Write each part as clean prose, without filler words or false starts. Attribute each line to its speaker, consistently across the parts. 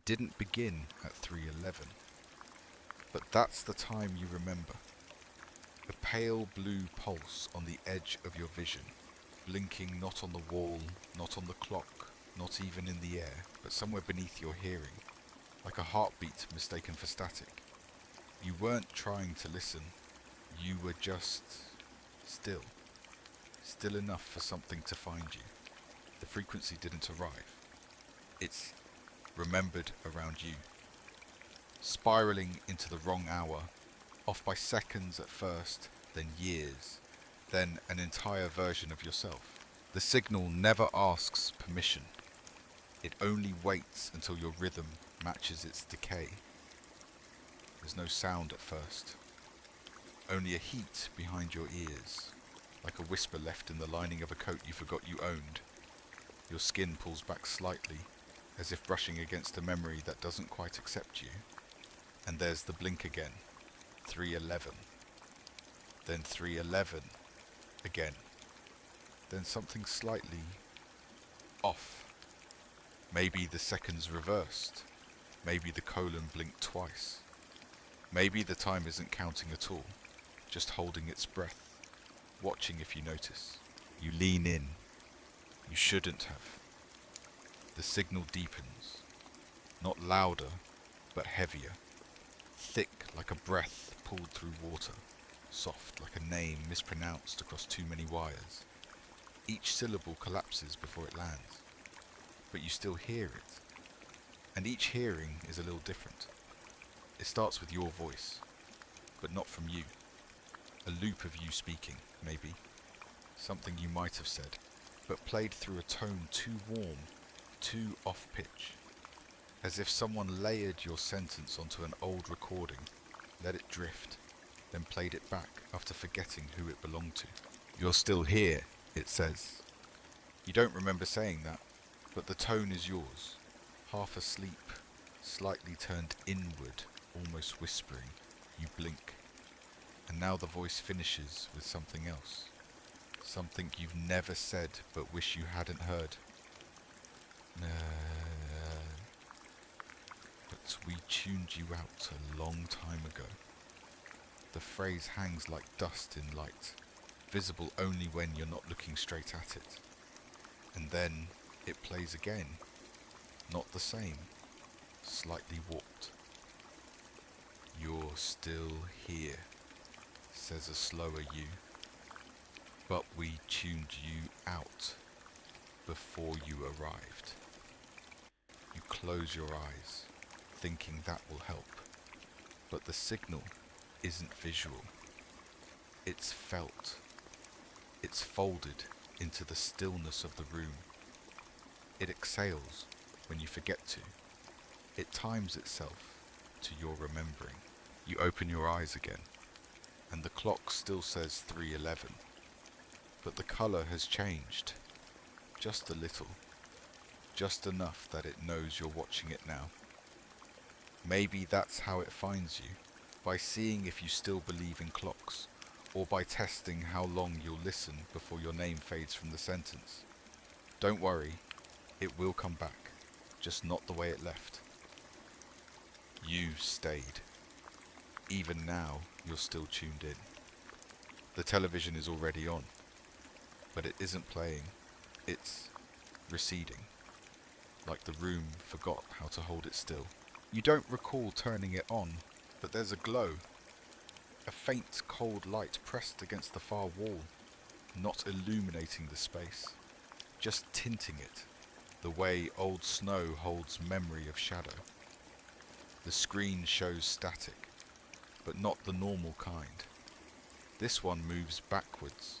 Speaker 1: It didn't begin at 3:11, but that's the time you remember. A pale blue pulse on the edge of your vision, blinking not on the wall, not on the clock, not even in the air, but somewhere beneath your hearing, like a heartbeat mistaken for static. You weren't trying to listen, you were just still. Still enough for something to find you. The frequency didn't arrive. It's remembered around you. Spiraling into the wrong hour, off by seconds at first, then years, then an entire version of yourself. The signal never asks permission. It only waits until your rhythm matches its decay. There's no sound at first. Only a heat behind your ears, like a whisper left in the lining of a coat you forgot you owned. Your skin pulls back slightly, as if brushing against a memory that doesn't quite accept you. And there's the blink again. 3:11. Then 3:11 again. Then something slightly off. Maybe the seconds reversed. Maybe the colon blinked twice. Maybe the time isn't counting at all, just holding its breath, watching if you notice. You lean in. You shouldn't have. The signal deepens, not louder, but heavier, thick like a breath pulled through water, soft like a name mispronounced across too many wires. Each syllable collapses before it lands, but you still hear it, and each hearing is a little different. It starts with your voice, but not from you. A loop of you speaking, maybe. Something you might have said, but played through a tone too warm, too off-pitch. As if someone layered your sentence onto an old recording, let it drift, then played it back after forgetting who it belonged to. You're still here, it says. You don't remember saying that, but the tone is yours. Half asleep, slightly turned inward, almost whispering. You blink. And now the voice finishes with something else. Something you've never said but wish you hadn't heard. But we tuned you out a long time ago. The phrase hangs like dust in light, visible only when you're not looking straight at it. And then it plays again. Not the same, slightly warped. You're still here, says a slower you. But we tuned you out before you arrived. You close your eyes, thinking that will help. But the signal isn't visual. It's felt. It's folded into the stillness of the room. It exhales when you forget to. It times itself to your remembering. You open your eyes again, and the clock still says 3:11. But the colour has changed, just a little, just enough that it knows you're watching it now. Maybe that's how it finds you, by seeing if you still believe in clocks, or by testing how long you'll listen before your name fades from the sentence. Don't worry, it will come back, just not the way it left. You stayed. Even now, you're still tuned in. The television is already on. But it isn't playing, it's receding, like the room forgot how to hold it still. You don't recall turning it on, but there's a glow, a faint cold light pressed against the far wall, not illuminating the space, just tinting it, the way old snow holds memory of shadow. The screen shows static, but not the normal kind. This one moves backwards.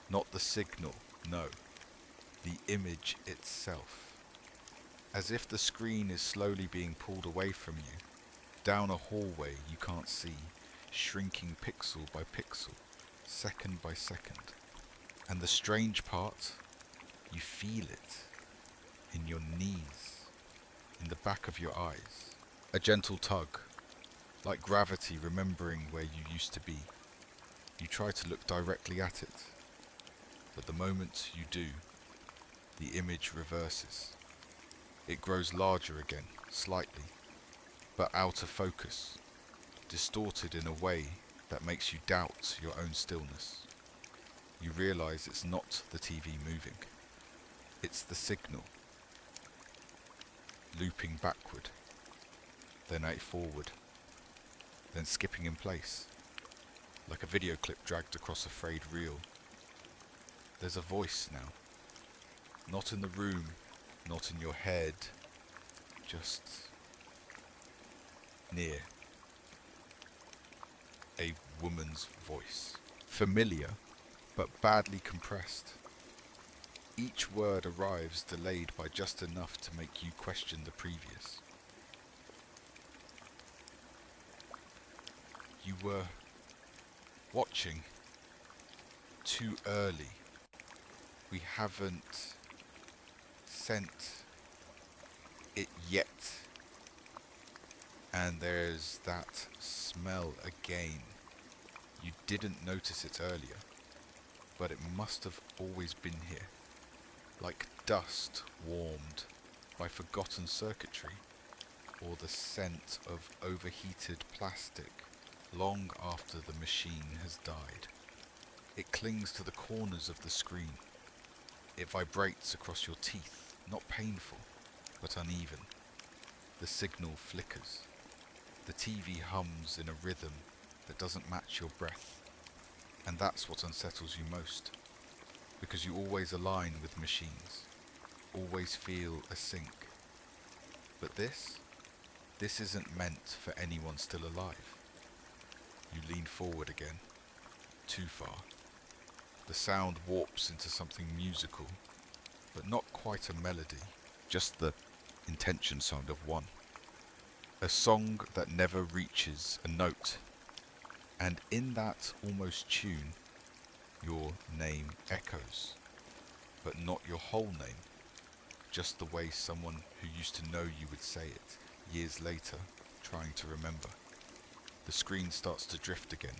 Speaker 1: Not the signal, no. The image itself. As if the screen is slowly being pulled away from you, down a hallway you can't see, shrinking pixel by pixel, second by second. And the strange part, you feel it. In your knees. In the back of your eyes. A gentle tug, like gravity remembering where you used to be. You try to look directly at it. But the moment you do, the image reverses. It grows larger again, slightly, but out of focus, distorted in a way that makes you doubt your own stillness. You realise it's not the TV moving. It's the signal, looping backward, then out forward, then skipping in place, like a video clip dragged across a frayed reel. There's a voice now, not in the room, not in your head, just near. A woman's voice. Familiar, but badly compressed. Each word arrives delayed by just enough to make you question the previous. You were watching too early. We haven't sent it yet. And there's that smell again. You didn't notice it earlier, but it must have always been here. Like dust warmed by forgotten circuitry, or the scent of overheated plastic long after the machine has died. It clings to the corners of the screen. It vibrates across your teeth, not painful, but uneven. The signal flickers. The TV hums in a rhythm that doesn't match your breath. And that's what unsettles you most. Because you always align with machines, always feel a sync. But this isn't meant for anyone still alive. You lean forward again, too far. The sound warps into something musical, but not quite a melody, just the intention sound of one. A song that never reaches a note, and in that almost tune, your name echoes, but not your whole name, just the way someone who used to know you would say it, years later, trying to remember. The screen starts to drift again,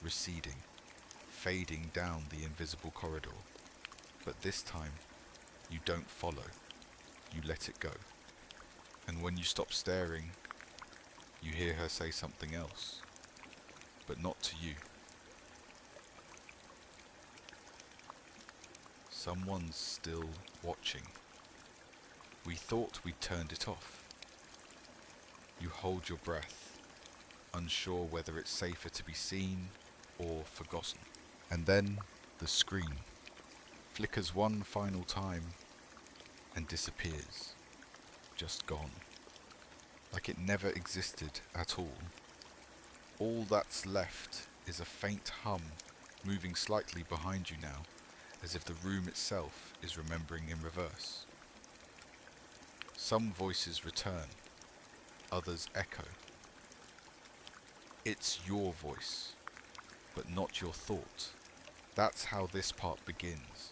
Speaker 1: receding, fading down the invisible corridor, but this time, you don't follow, you let it go. And when you stop staring, you hear her say something else, but not to you. Someone's still watching. We thought we'd turned it off. You hold your breath, unsure whether it's safer to be seen or forgotten. And then the screen flickers one final time and disappears, just gone, like it never existed at all. All that's left is a faint hum moving slightly behind you now, as if the room itself is remembering in reverse. Some voices return, others echo. It's your voice, but not your thought. That's how this part begins,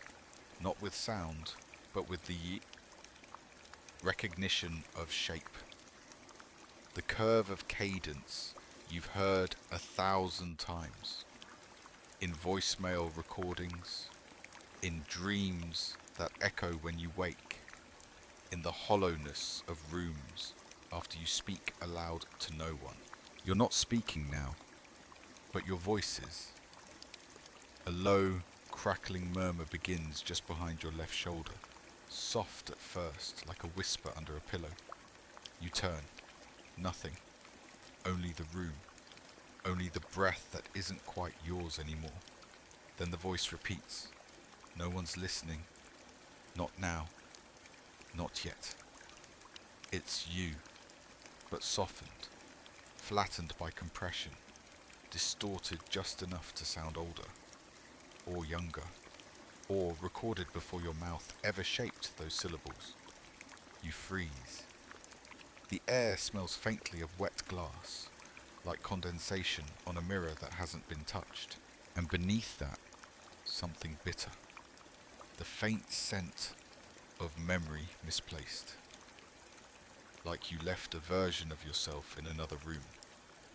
Speaker 1: not with sound, but with the recognition of shape. The curve of cadence you've heard 1,000 times, in voicemail recordings, in dreams that echo when you wake, in the hollowness of rooms after you speak aloud to no one. You're not speaking now, but your voice is. A low, crackling murmur begins just behind your left shoulder, soft at first, like a whisper under a pillow. You turn. Nothing. Only the room. Only the breath that isn't quite yours anymore. Then the voice repeats. No one's listening. Not now. Not yet. It's you, but softened, flattened by compression, distorted just enough to sound older, or younger, or recorded before your mouth ever shaped those syllables. You freeze. The air smells faintly of wet glass, like condensation on a mirror that hasn't been touched, and beneath that, something bitter. The faint scent of memory misplaced, like you left a version of yourself in another room,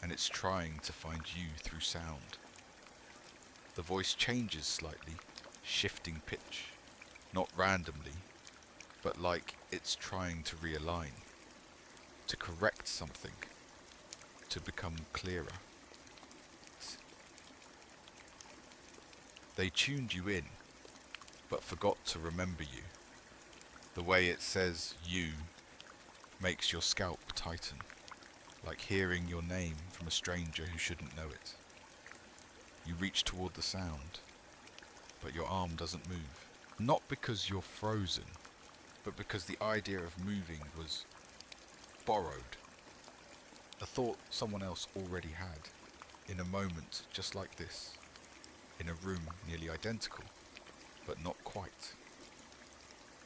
Speaker 1: and it's trying to find you through sound. The voice changes slightly, shifting pitch, not randomly, but like it's trying to realign, to correct something, to become clearer. They tuned you in, but forgot to remember you. The way it says you makes your scalp tighten, like hearing your name from a stranger who shouldn't know it. You reach toward the sound, but your arm doesn't move. Not because you're frozen, but because the idea of moving was borrowed. A thought someone else already had, in a moment just like this, in a room nearly identical, but not quite.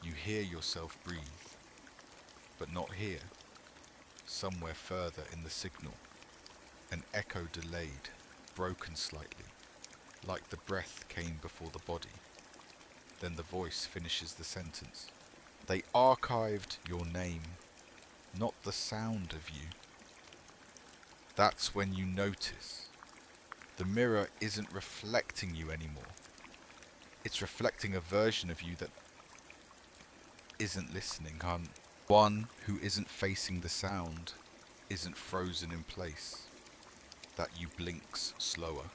Speaker 1: You hear yourself breathe, but not here, somewhere further in the signal, an echo delayed, broken slightly, like the breath came before the body. Then the voice finishes the sentence. They archived your name, not the sound of you. That's when you notice. The mirror isn't reflecting you anymore. It's reflecting a version of you that isn't listening, one who isn't facing the sound, isn't frozen in place, that you blinks slower,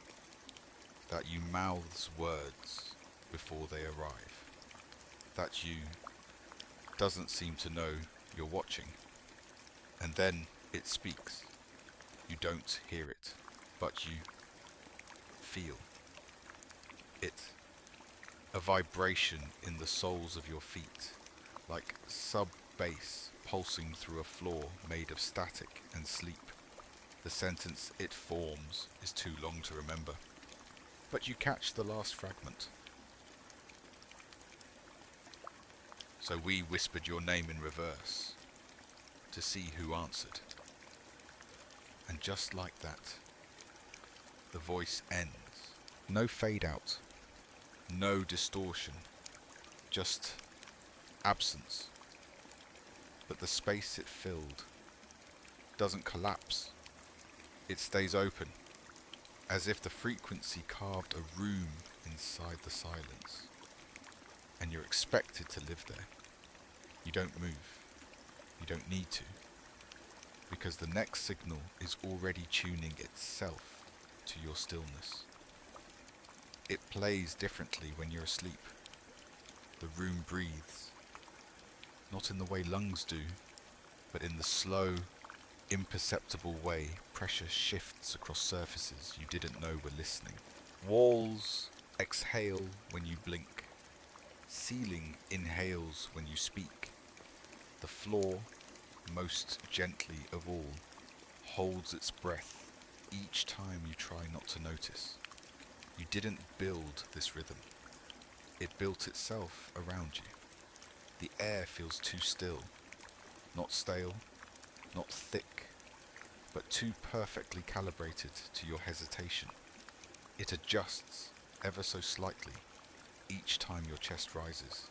Speaker 1: that you mouths words before they arrive, that you doesn't seem to know you're watching, and then it speaks. You don't hear it, but you feel it, a vibration in the soles of your feet, like sub-bass pulsing through a floor made of static and sleep. The sentence it forms is too long to remember, but you catch the last fragment. So we whispered your name in reverse, to see who answered. And just like that, the voice ends. No fade out, no distortion, just absence. But the space it filled doesn't collapse. It stays open, as if the frequency carved a room inside the silence. And you're expected to live there. You don't move. You don't need to. Because the next signal is already tuning itself to your stillness. It plays differently when you're asleep. The room breathes. Not in the way lungs do, but in the slow, imperceptible way pressure shifts across surfaces you didn't know were listening. Walls exhale when you blink. Ceiling inhales when you speak. The floor, most gently of all, holds its breath each time you try not to notice. You didn't build this rhythm. It built itself around you. The air feels too still, not stale, not thick, but too perfectly calibrated to your hesitation. It adjusts ever so slightly each time your chest rises,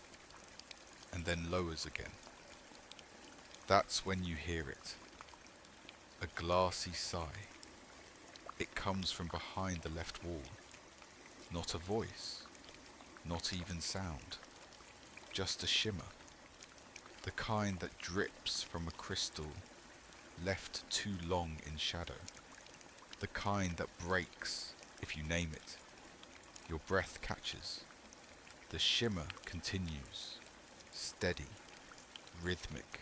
Speaker 1: and then lowers again. That's when you hear it. A glassy sigh. It comes from behind the left wall. Not a voice, not even sound, just a shimmer. The kind that drips from a crystal left too long in shadow. The kind that breaks if you name it. Your breath catches. The shimmer continues, steady, rhythmic,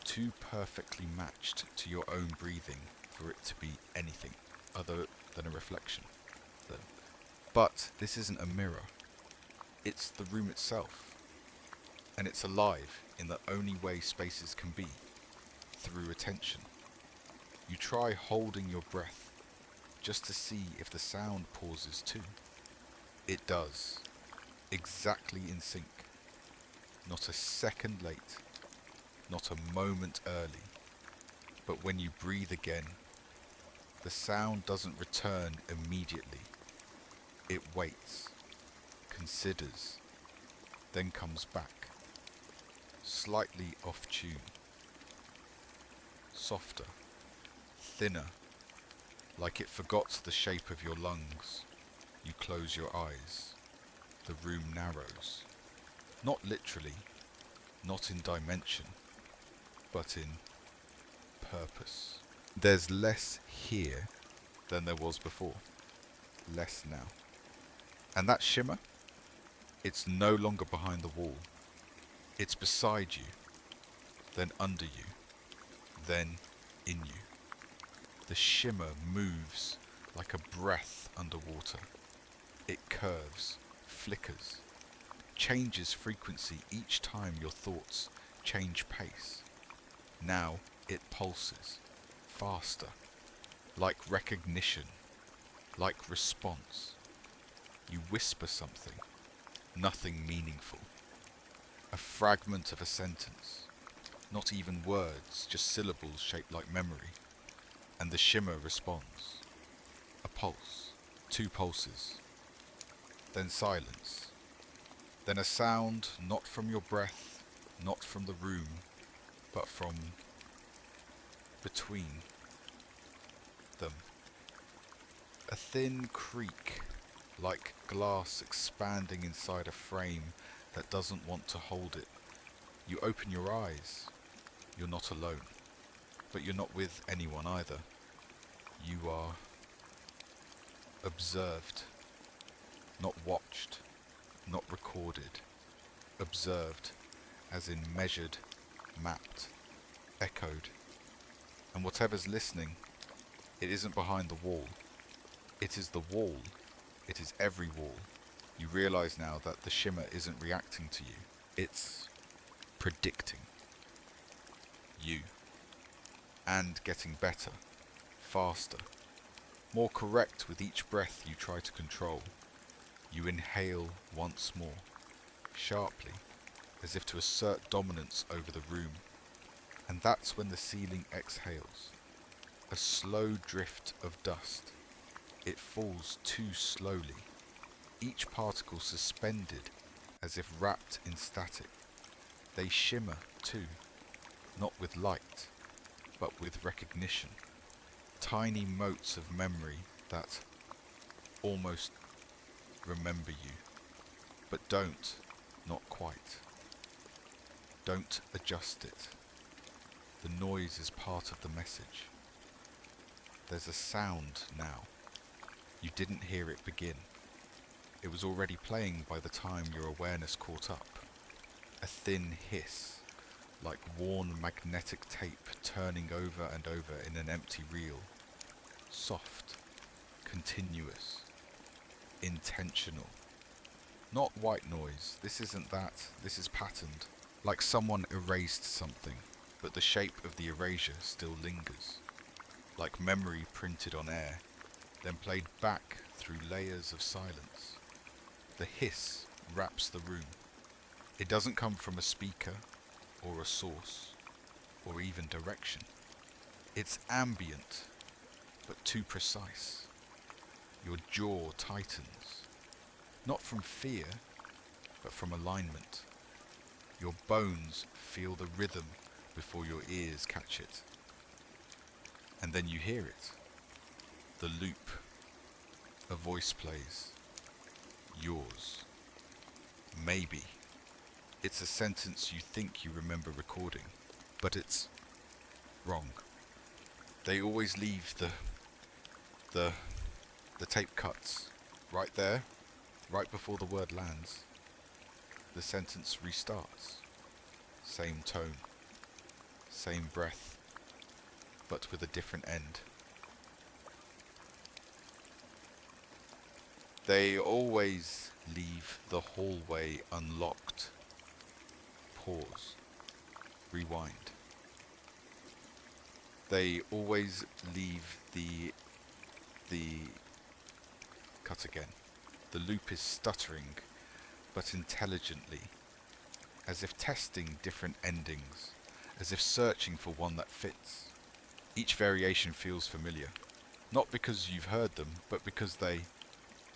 Speaker 1: too perfectly matched to your own breathing for it to be anything other than a reflection. But this isn't a mirror. It's the room itself. And it's alive in the only way spaces can be, through attention. You try holding your breath, just to see if the sound pauses too. It does, exactly in sync. Not a second late, not a moment early. But when you breathe again, the sound doesn't return immediately. It waits, considers, then comes back, slightly off tune, softer, thinner, like it forgot the shape of your lungs. You close your eyes. The room narrows. Not literally, not in dimension, but in purpose. There's less here than there was before. Less now. And that shimmer, it's no longer behind the wall. It's beside you, then under you, then in you. The shimmer moves like a breath underwater. It curves, flickers, changes frequency each time your thoughts change pace. Now it pulses, faster, like recognition, like response. You whisper something, nothing meaningful. A fragment of a sentence, not even words, just syllables shaped like memory. And the shimmer responds. A pulse, 2 pulses, then silence, then a sound not from your breath, not from the room, but from between them. A thin creak, like glass expanding inside a frame that doesn't want to hold it. You open your eyes. You're not alone, but you're not with anyone either. You are observed, not watched, not recorded. Observed, as in measured, mapped, echoed. And whatever's listening, it isn't behind the wall. It is the wall. It is every wall. You realize now that the shimmer isn't reacting to you. It's predicting you. And getting better, faster, more correct with each breath you try to control. You inhale once more, sharply, as if to assert dominance over the room. And that's when the ceiling exhales. A slow drift of dust. It falls too slowly, each particle suspended as if wrapped in static. They shimmer too, not with light, but with recognition. Tiny motes of memory that almost remember you, but don't, not quite. Don't adjust it. The noise is part of the message. There's a sound now. You didn't hear it begin. It was already playing by the time your awareness caught up. A thin hiss, like worn magnetic tape turning over and over in an empty reel. Soft, continuous, intentional. Not white noise, this isn't that, this is patterned. Like someone erased something, but the shape of the erasure still lingers. Like memory printed on air, then played back through layers of silence. The hiss wraps the room. It doesn't come from a speaker, or a source, or even direction. It's ambient, but too precise. Your jaw tightens, not from fear, but from alignment. Your bones feel the rhythm before your ears catch it. And then you hear it. The loop. A voice plays. Yours. Maybe. It's a sentence you think you remember recording, but it's wrong. They always leave the tape cuts right there, right before the word lands. The sentence restarts. Same tone, same breath, but with a different end. They always leave the hallway unlocked. Pause. Rewind. They always leave the cut again. The loop is stuttering, but intelligently, as if testing different endings, as if searching for one that fits. Each variation feels familiar, not because you've heard them, but because they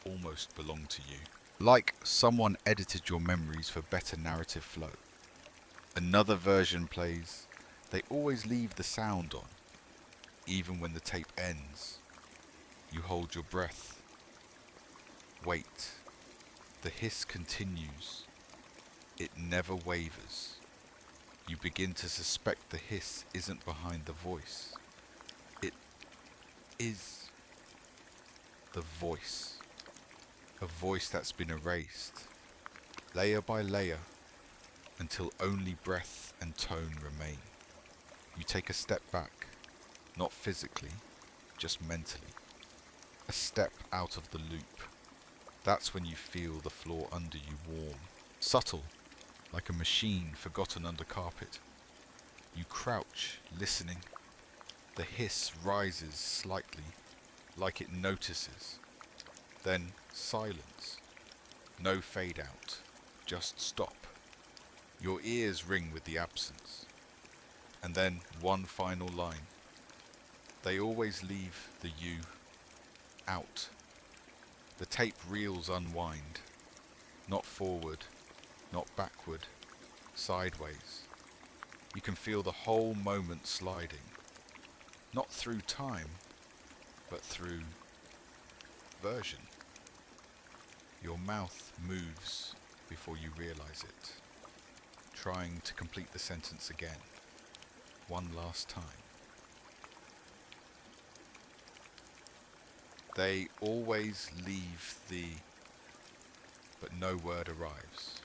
Speaker 1: almost belong to you. Like someone edited your memories for better narrative flow. Another version plays. They always leave the sound on, even when the tape ends. You hold your breath. Wait. The hiss continues. It never wavers. You begin to suspect the hiss isn't behind the voice. It is the voice. A voice that's been erased, layer by layer, until only breath and tone remain. You take a step back, not physically, just mentally. A step out of the loop. That's when you feel the floor under you warm, subtle, like a machine forgotten under carpet. You crouch, listening. The hiss rises slightly, like it notices. Then silence. No fade out, just stop. Your ears ring with the absence. And then one final line. They always leave the you out. The tape reels unwind, not forward, not backward, sideways. You can feel the whole moment sliding, not through time, but through version. Your mouth moves before you realize it, trying to complete the sentence again, one last time. They always leave the, but no word arrives.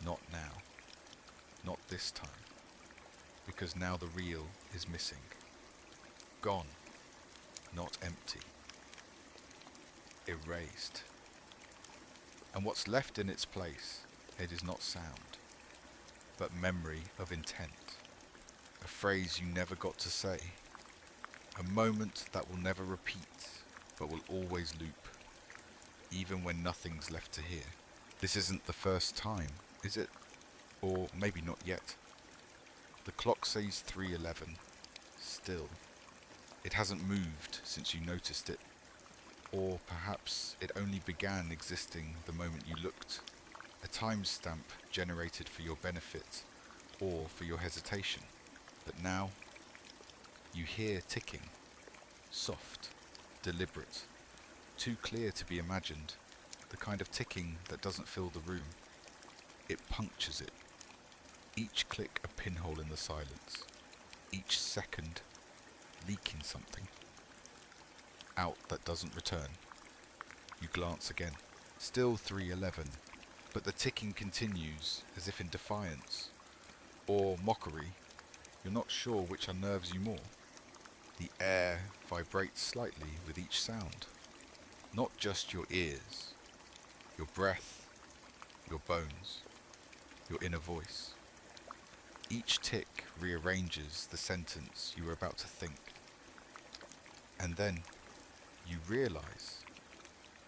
Speaker 1: Not now. Not this time. Because now the real is missing. Gone. Not empty. Erased. And what's left in its place, it is not sound, but memory of intent. A phrase you never got to say. A moment that will never repeat, but will always loop, even when nothing's left to hear. This isn't the first time, is it? Or maybe not yet. The clock says 3:11. Still. It hasn't moved since you noticed it. Or perhaps it only began existing the moment you looked. A timestamp generated for your benefit, or for your hesitation. But now, you hear ticking. Soft. Deliberate, too clear to be imagined, the kind of ticking that doesn't fill the room. It punctures it, each click a pinhole in the silence, each second leaking something out that doesn't return. You glance again, still 3:11, but the ticking continues as if in defiance, or mockery. You're not sure which unnerves you more. The air vibrates slightly with each sound. Not just your ears, your breath, your bones, your inner voice. Each tick rearranges the sentence you were about to think. And then you realize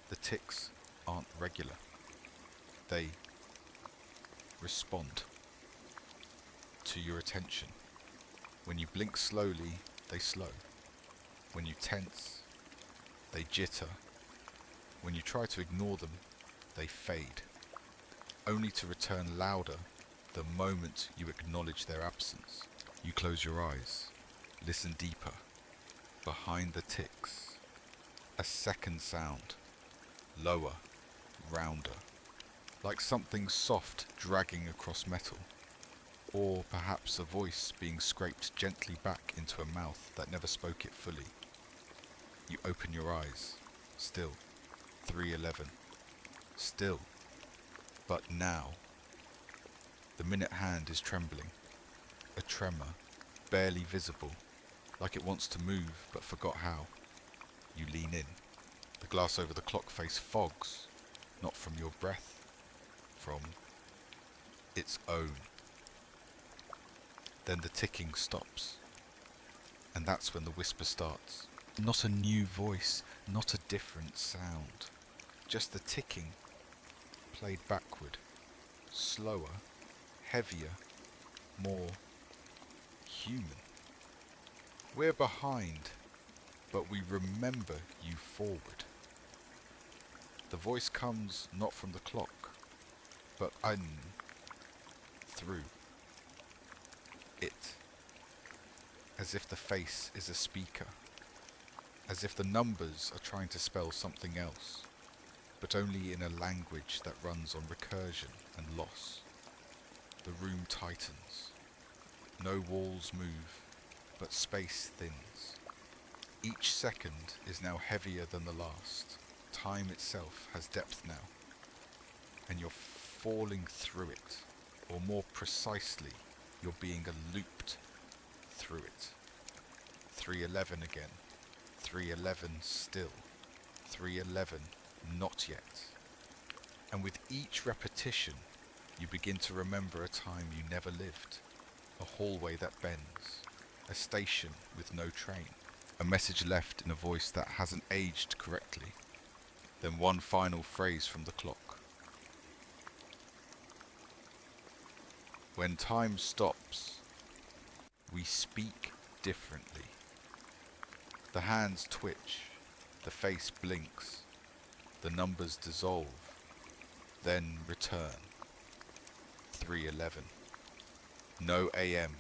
Speaker 1: the ticks aren't regular. They respond to your attention. When you blink slowly, they slow. When you tense, they jitter. When you try to ignore them, they fade, only to return louder the moment you acknowledge their absence. You close your eyes, listen deeper. Behind the ticks, a second sound, lower, rounder, like something soft dragging across metal. Or perhaps a voice being scraped gently back into a mouth that never spoke it fully. You open your eyes. Still. 3:11. Still. But now. The minute hand is trembling. A tremor, barely visible, like it wants to move but forgot how. You lean in. The glass over the clock face fogs, not from your breath, from its own. Then the ticking stops. And that's when the whisper starts. Not a new voice, not a different sound. Just the ticking, played backward. Slower, heavier, more human. We're behind, but we remember you forward. The voice comes not from the clock, but through it, as if the face is a speaker, as if the numbers are trying to spell something else, but only in a language that runs on recursion and loss. The room tightens, No walls move, but space thins. Each second is now heavier than the last. Time itself has depth now, and you're falling through it, or more precisely, you're being looped through it. 311 again, 311 still, 311 not yet. And with each repetition, you begin to remember a time you never lived, a hallway that bends, a station with no train, a message left in a voice that hasn't aged correctly, then one final phrase from the clock. When time stops, we speak differently. The hands twitch, the face blinks, the numbers dissolve, then return. 311. No AM,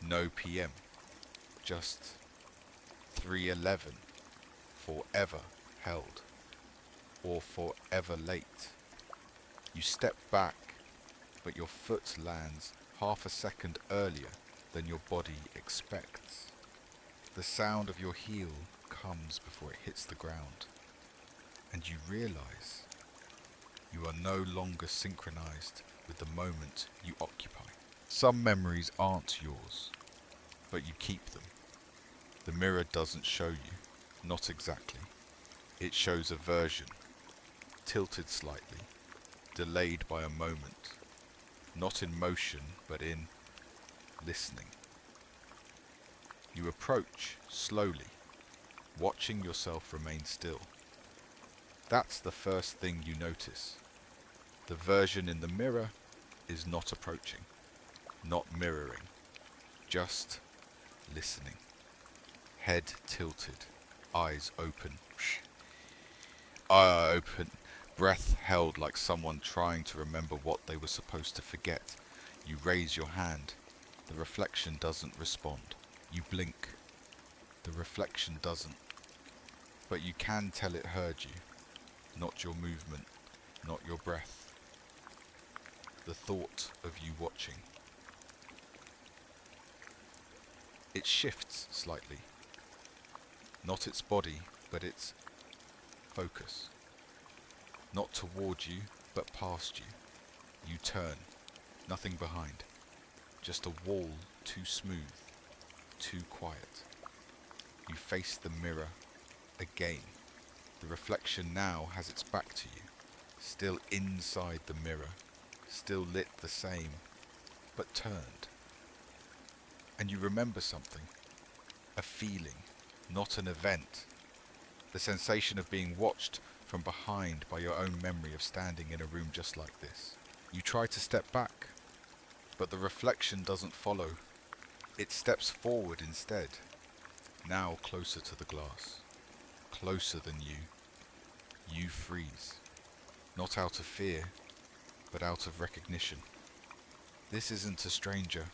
Speaker 1: no PM, just 311, forever held, or forever late. You step back, but your foot lands half a second earlier than your body expects. The sound of your heel comes before it hits the ground, and you realize you are no longer synchronized with the moment you occupy. Some memories aren't yours, but you keep them. The mirror doesn't show you, not exactly. It shows a version, tilted slightly, delayed by a moment, not in motion, but in listening. You approach slowly, watching yourself remain still. That's the first thing you notice. The version in the mirror is not approaching, not mirroring, just listening. Head tilted, eyes open. Open, breath held like someone trying to remember what they were supposed to forget. You raise your hand. The reflection doesn't respond. You blink. The reflection doesn't. But you can tell it heard you. Not your movement, not your breath. The thought of you watching. It shifts slightly. Not its body, but its focus. Not toward you, but past you. You turn, nothing behind. Just a wall too smooth, too quiet. You face the mirror again. The reflection now has its back to you, still inside the mirror, still lit the same, but turned. And you remember something, a feeling, not an event. The sensation of being watched from behind by your own memory of standing in a room just like this. You try to step back, but the reflection doesn't follow. It steps forward instead, now closer to the glass, closer than you. You freeze, not out of fear, but out of recognition. This isn't a stranger.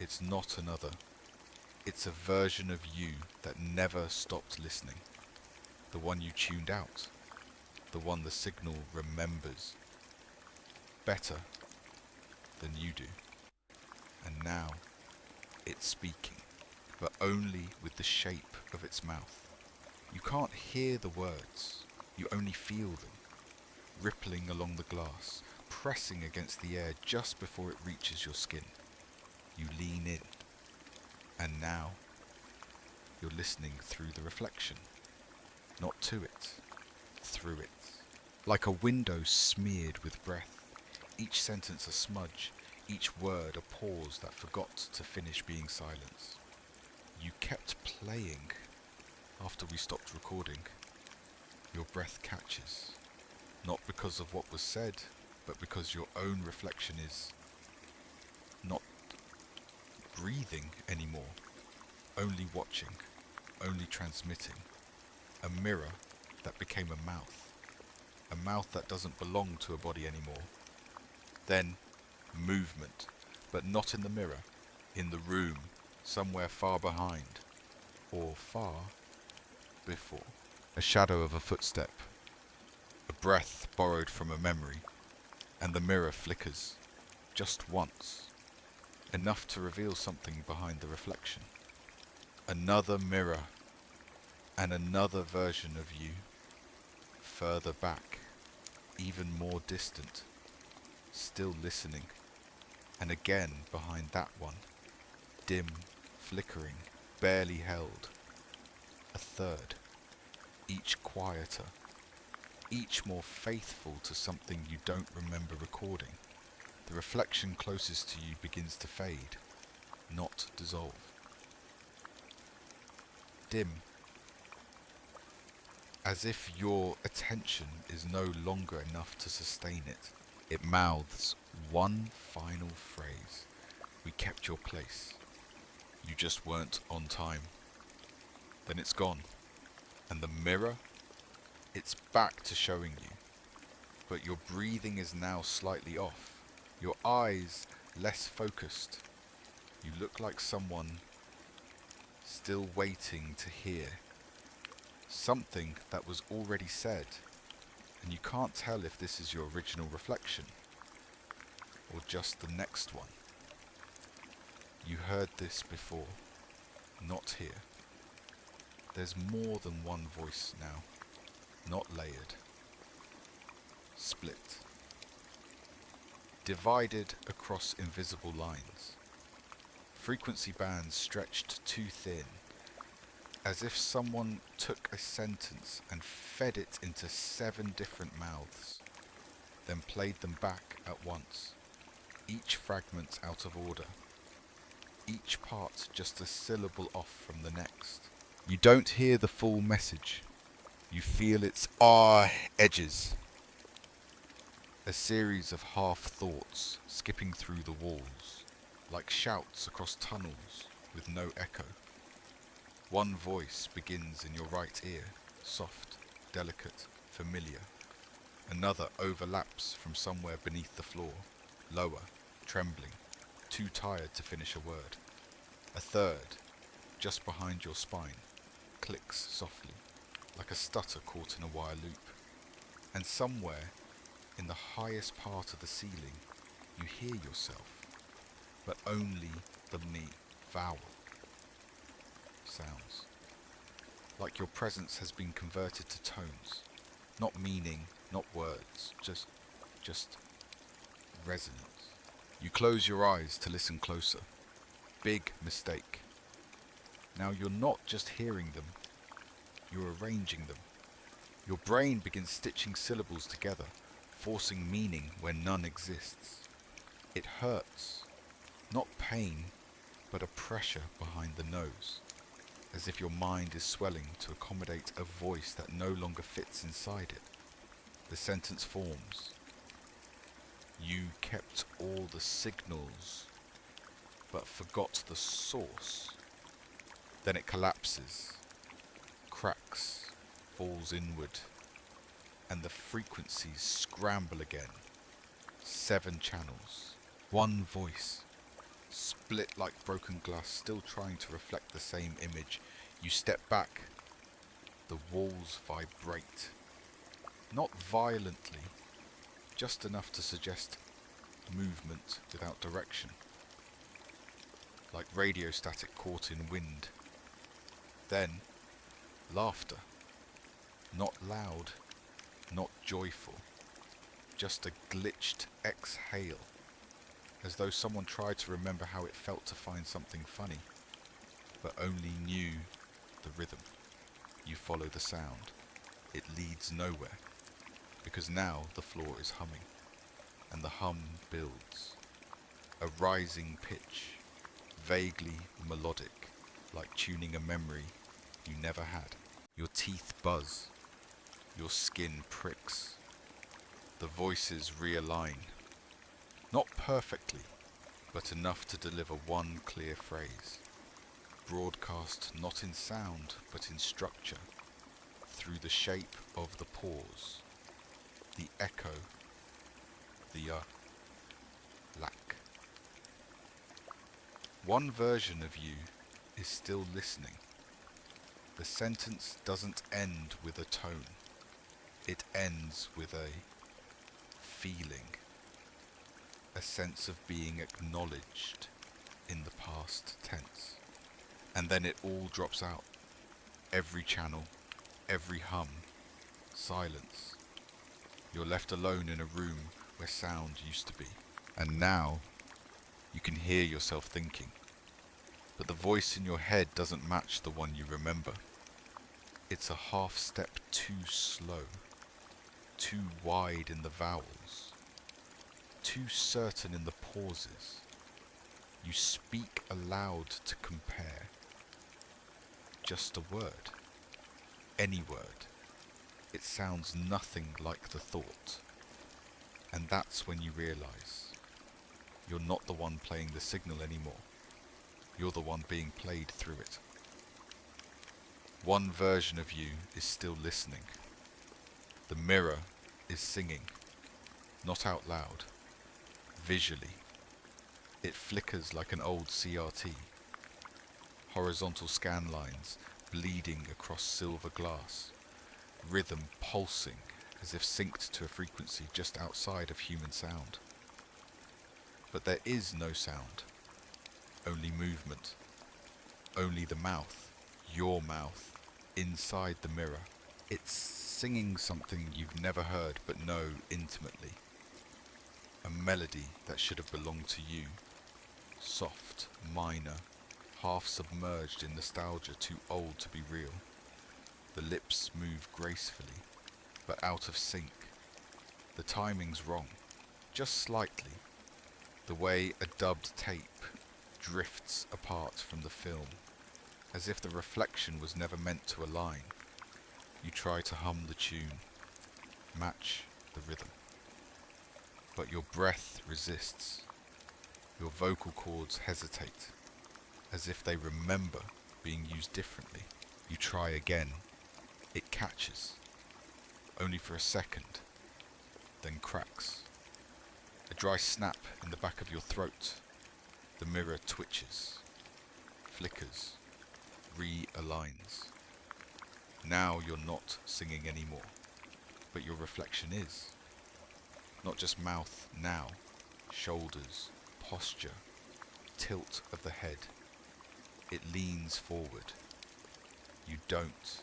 Speaker 1: It's not another. It's a version of you that never stopped listening. The one you tuned out. The one the signal remembers. Better than you do. And now, it's speaking, but only with the shape of its mouth. You can't hear the words, you only feel them, rippling along the glass, pressing against the air just before it reaches your skin. You lean in, and now, you're listening through the reflection, not to it, through it. Like a window smeared with breath, each sentence a smudge, each word a pause that forgot to finish being silence. You kept playing after we stopped recording. Your breath catches, not because of what was said, but because your own reflection is not breathing anymore, only watching, only transmitting. A mirror that became a mouth that doesn't belong to a body anymore. Then movement, but not in the mirror, in the room, somewhere far behind, or far before. A shadow of a footstep, a breath borrowed from a memory, and the mirror flickers, just once, enough to reveal something behind the reflection. Another mirror, and another version of you, further back, even more distant, still listening, and again behind that one, dim, flickering, barely held. A third, each quieter, each more faithful to something you don't remember recording. The reflection closest to you begins to fade, not dissolve. Dim, as if your attention is no longer enough to sustain it. It mouths one final phrase. We kept your place. You just weren't on time. Then it's gone. And the mirror, it's back to showing you. But your breathing is now slightly off. Your eyes less focused. You look like someone still waiting to hear something that was already said, and you can't tell if this is your original reflection or just the next one. You heard this before, not here. There's more than one voice now, not layered, split, divided across invisible lines, frequency bands stretched too thin, as if someone took a sentence and fed it into 7 different mouths, then played them back at once, each fragment out of order, each part just a syllable off from the next. You don't hear the full message. You feel its edges. A series of half-thoughts skipping through the walls, like shouts across tunnels with no echo. One voice begins in your right ear, soft, delicate, familiar. Another overlaps from somewhere beneath the floor, lower, trembling, too tired to finish a word. A third, just behind your spine, clicks softly, like a stutter caught in a wire loop. And somewhere, in the highest part of the ceiling, you hear yourself, but only the me vowel sounds. Like your presence has been converted to tones, not meaning, not words, just resonance. You close your eyes to listen closer. Big mistake. Now you're not just hearing them, you're arranging them. Your brain begins stitching syllables together, forcing meaning where none exists. It hurts. Not pain, but a pressure behind the nose, as if your mind is swelling to accommodate a voice that no longer fits inside it. The sentence forms. You kept all the signals, but forgot the source. Then it collapses, cracks, falls inward, and the frequencies scramble again. 7 channels, one voice, split like broken glass, still trying to reflect the same image. You step back. The walls vibrate. Not violently, just enough to suggest movement without direction. Like radio static caught in wind. Then, laughter. Not loud, not joyful. Just a glitched exhale, as though someone tried to remember how it felt to find something funny, but only knew the rhythm. You follow the sound. It leads nowhere, because now the floor is humming, and the hum builds. A rising pitch, vaguely melodic, like tuning a memory you never had. Your teeth buzz, your skin pricks. The voices realign. Not perfectly, but enough to deliver one clear phrase. Broadcast not in sound, but in structure, through the shape of the pause, the echo, the lack. One version of you is still listening. The sentence doesn't end with a tone. It ends with a feeling, a sense of being acknowledged, in the past tense. And then it all drops out. Every channel, every hum, silence. You're left alone in a room where sound used to be. And now, you can hear yourself thinking. But the voice in your head doesn't match the one you remember. It's a half step too slow, too wide in the vowels, too certain in the pauses. You speak aloud to compare. Just a word. Any word. It sounds nothing like the thought. And that's when you realize you're not the one playing the signal anymore. You're the one being played through it. One version of you is still listening. The mirror is singing, not out loud, visually. It flickers like an old CRT. Horizontal scan lines bleeding across silver glass. Rhythm pulsing as if synced to a frequency just outside of human sound. But there is no sound. Only movement. Only the mouth, your mouth, inside the mirror. It's singing something you've never heard but know intimately. A melody that should have belonged to you. Soft, minor, half submerged in nostalgia too old to be real. The lips move gracefully, but out of sync. The timing's wrong, just slightly. The way a dubbed tape drifts apart from the film, as if the reflection was never meant to align. You try to hum the tune, match the rhythm. But your breath resists. Your vocal cords hesitate, as if they remember being used differently. You try again. It catches, only for a second, then cracks. A dry snap in the back of your throat. The mirror twitches, flickers, realigns. Now you're not singing anymore, but your reflection is. Not just mouth now, shoulders, posture, tilt of the head. It leans forward. You don't.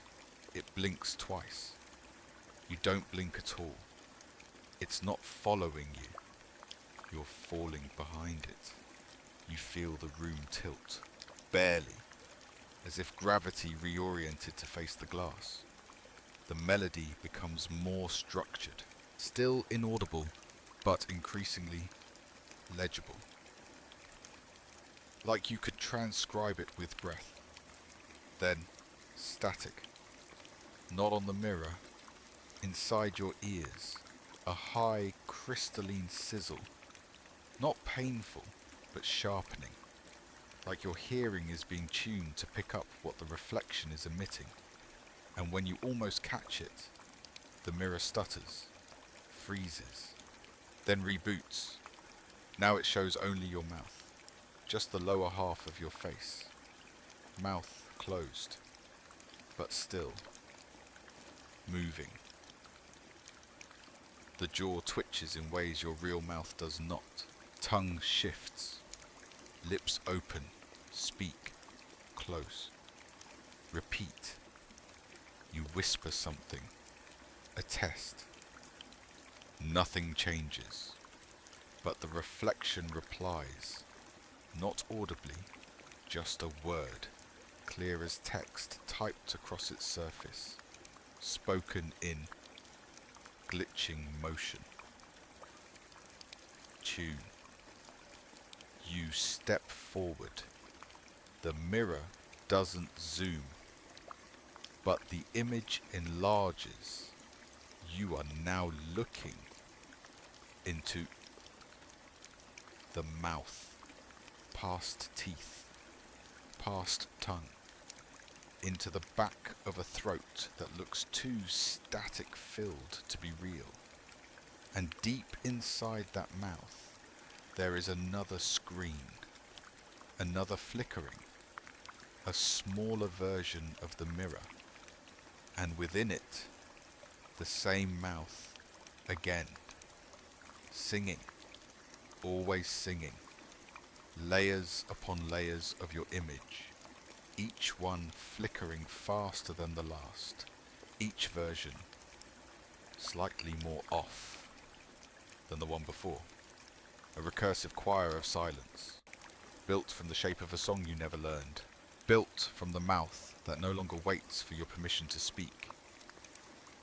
Speaker 1: It blinks twice. You don't blink at all. It's not following you. You're falling behind it. You feel the room tilt, barely, as if gravity reoriented to face the glass. The melody becomes more structured, still inaudible, but increasingly legible. Like you could transcribe it with breath. Then, static. Not on the mirror, inside your ears, a high crystalline sizzle. Not painful, but sharpening. Like your hearing is being tuned to pick up what the reflection is emitting. And when you almost catch it, the mirror stutters, freezes, then reboots. Now it shows only your mouth, just the lower half of your face. Mouth closed, but still. Moving. The jaw twitches in ways your real mouth does not. Tongue shifts. Lips open. Speak. Close. Repeat. You whisper something. A test. Nothing changes. But the reflection replies. Not audibly. Just a word. Clear as text typed across its surface. Spoken in glitching motion. Tune. You step forward. The mirror doesn't zoom, but the image enlarges. You are now looking into the mouth, past teeth, past tongue, into the back of a throat that looks too static-filled to be real. And deep inside that mouth, there is another screen, another flickering, a smaller version of the mirror, and within it, the same mouth again, singing, always singing, layers upon layers of your image, each one flickering faster than the last, each version slightly more off than the one before. A recursive choir of silence, built from the shape of a song you never learned, built from the mouth that no longer waits for your permission to speak.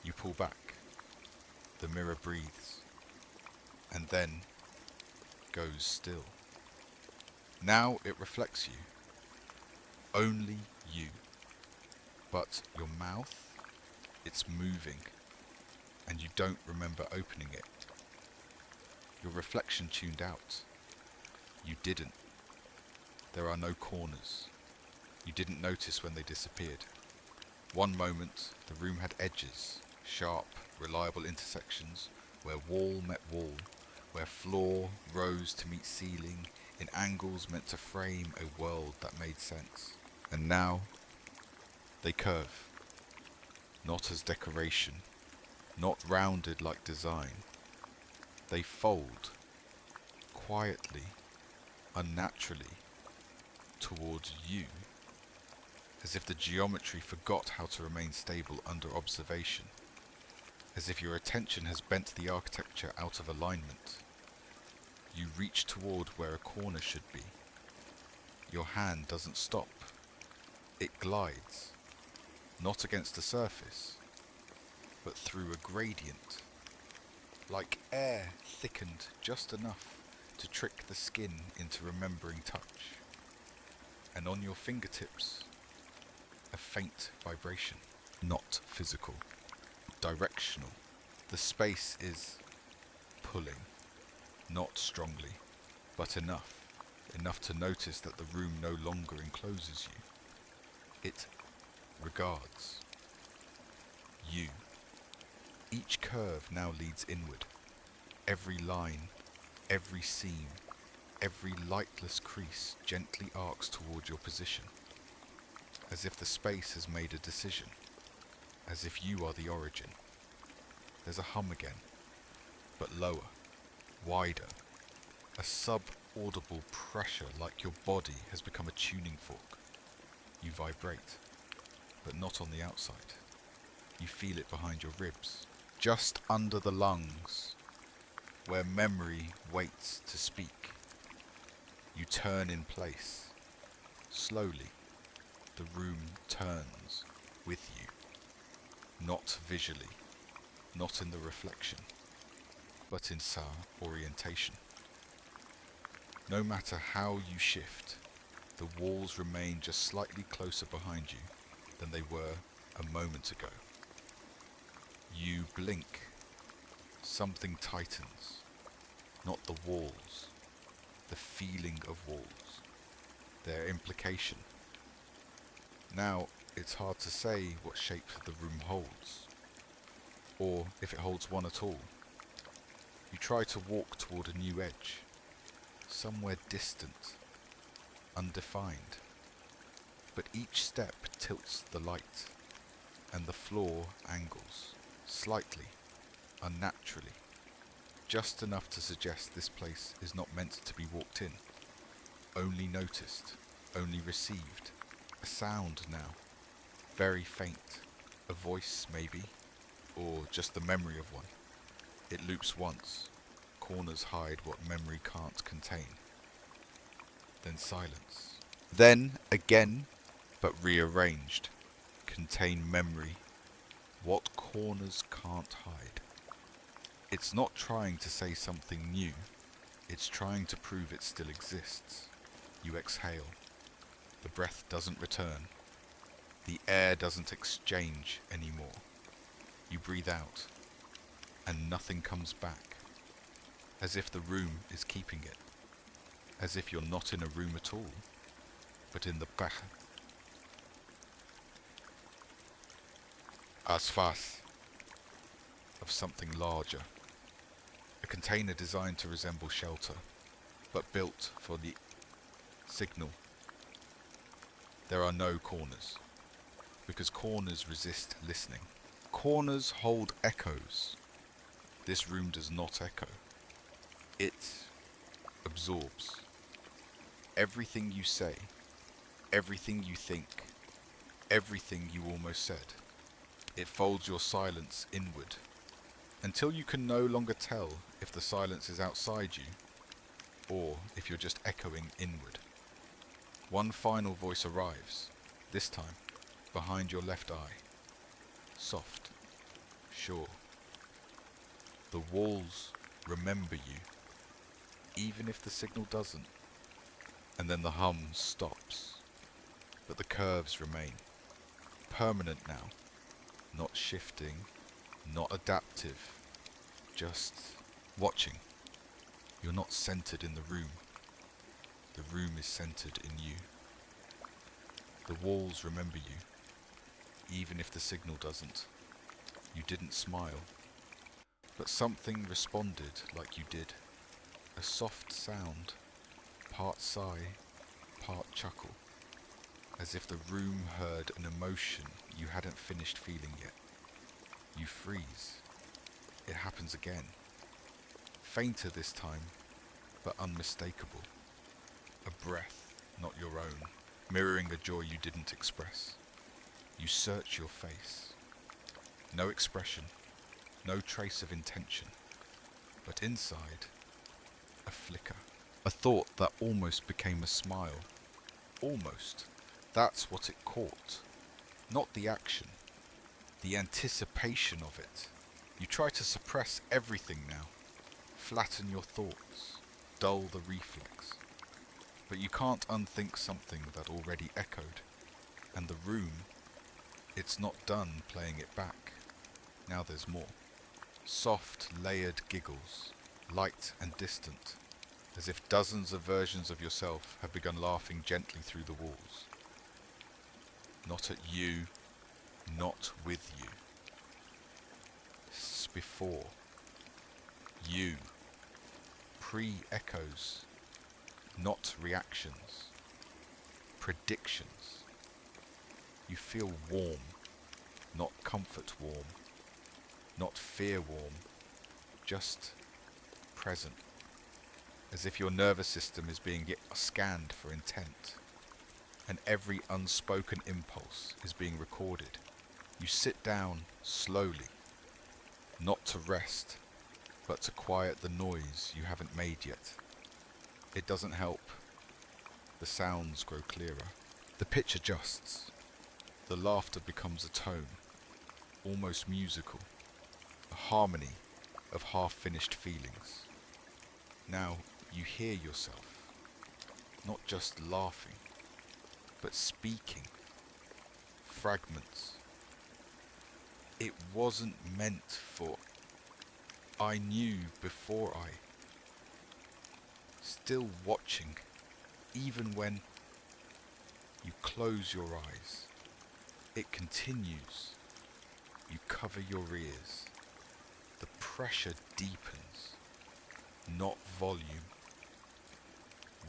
Speaker 1: You pull back, the mirror breathes, and then goes still. Now it reflects you, only you, but your mouth, it's moving, and you don't remember opening it. Your reflection tuned out. You didn't. There are no corners. You didn't notice when they disappeared. One moment, the room had edges, sharp, reliable intersections, where wall met wall, where floor rose to meet ceiling, in angles meant to frame a world that made sense. And now, they curve. Not as decoration, not rounded like design. They fold, quietly, unnaturally, towards you, as if the geometry forgot how to remain stable under observation, as if your attention has bent the architecture out of alignment. You reach toward where a corner should be. Your hand doesn't stop. It glides, not against a surface, but through a gradient, like air thickened just enough to trick the skin into remembering touch. And on your fingertips, a faint vibration, not physical, directional. The space is pulling, not strongly, but enough to notice that the room no longer encloses you. It regards you. Each curve now leads inward. Every line, every seam, every lightless crease gently arcs toward your position, as if the space has made a decision, as if you are the origin. There's a hum again, but lower, wider, a sub-audible pressure like your body has become a tuning fork. You vibrate, but not on the outside. You feel it behind your ribs, just under the lungs, where memory waits to speak. You turn in place. Slowly, the room turns with you. Not visually, not in the reflection, but in sa orientation. No matter how you shift, the walls remain just slightly closer behind you than they were a moment ago. You blink. Something tightens. Not the walls, the feeling of walls, their implication. Now, it's hard to say what shape the room holds, or if it holds one at all. You try to walk toward a new edge, somewhere distant, undefined, but each step tilts the light, and the floor angles, slightly, unnaturally, just enough to suggest this place is not meant to be walked in, only noticed, only received. A sound now, very faint, a voice maybe, or just the memory of one. It loops once, corners hide what memory can't contain. Then silence. Then again, but rearranged, contain memory, what corners can't hide. It's not trying to say something new, it's trying to prove it still exists. You exhale. The breath doesn't return. The air doesn't exchange anymore. You breathe out, and nothing comes back, as if the room is keeping it, as if you're not in a room at all, but in the bahr, asfas, of something larger, a container designed to resemble shelter, but built for the signal. There are no corners, because corners resist listening. Corners hold echoes. This room does not echo. It absorbs. everything you say, everything you think, everything you almost said. It folds your silence inward, until you can no longer tell if the silence is outside you, or if you're just echoing inward. One final voice arrives, this time behind your left eye. Soft, sure. The walls remember you, even if the signal doesn't. And then the hum stops, but the curves remain. Permanent now, not shifting, not adaptive, just watching. You're not centered in the room. The room is centered in you. The walls remember you, even if the signal doesn't. You didn't smile, but something responded like you did. A soft sound, part sigh, part chuckle, as if the room heard an emotion you hadn't finished feeling yet. You freeze. It happens again. Fainter this time, but unmistakable. A breath, not your own, mirroring a joy you didn't express. You search your face. No expression, no trace of intention, but inside, a flicker. A thought that almost became a smile. Almost. That's what it caught. Not the action. The anticipation of it. You try to suppress everything now. Flatten your thoughts. Dull the reflex. But you can't unthink something that already echoed. And the room, it's not done playing it back. Now there's more. Soft, layered giggles. Light and distant. As if dozens of versions of yourself have begun laughing gently through the walls. Not at you, not with you. Before. You. Pre-echoes. Not reactions. Predictions. You feel warm, not comfort warm, not fear warm, just present. As if your nervous system is being scanned for intent, and every unspoken impulse is being recorded. You sit down slowly, not to rest, but to quiet the noise you haven't made yet. It doesn't help. The sounds grow clearer. The pitch adjusts. The laughter becomes a tone, almost musical, a harmony of half-finished feelings. Now you hear yourself, not just laughing, but speaking, fragments. It wasn't meant for, I knew before I, still watching, even when you close your eyes. It continues. You cover your ears. The pressure deepens, not volume.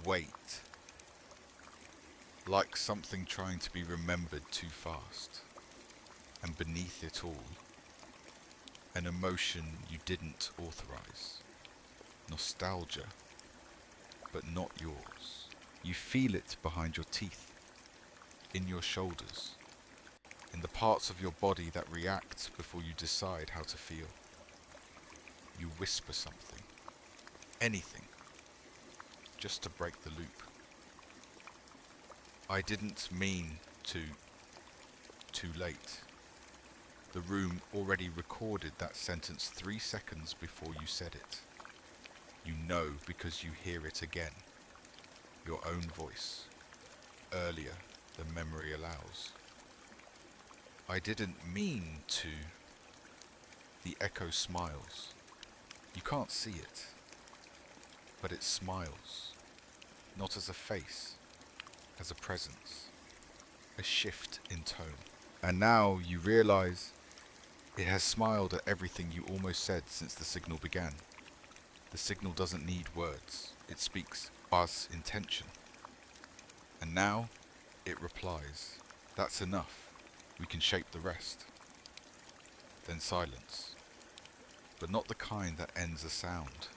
Speaker 1: Weight. Like something trying to be remembered too fast. And beneath it all, an emotion you didn't authorize. Nostalgia, but not yours. You feel it behind your teeth, in your shoulders, in the parts of your body that react before you decide how to feel. You whisper something, anything, just to break the loop. I didn't mean to, too late. The room already recorded that sentence 3 seconds before you said it. You know because you hear it again. Your own voice, earlier than memory allows. I didn't mean to. The echo smiles. You can't see it, but it smiles. Not as a face, as a presence. A shift in tone. And now you realize it has smiled at everything you almost said since the signal began. The signal doesn't need words. It speaks buzz intention. And now it replies, that's enough. We can shape the rest. Then silence. But not the kind that ends a sound.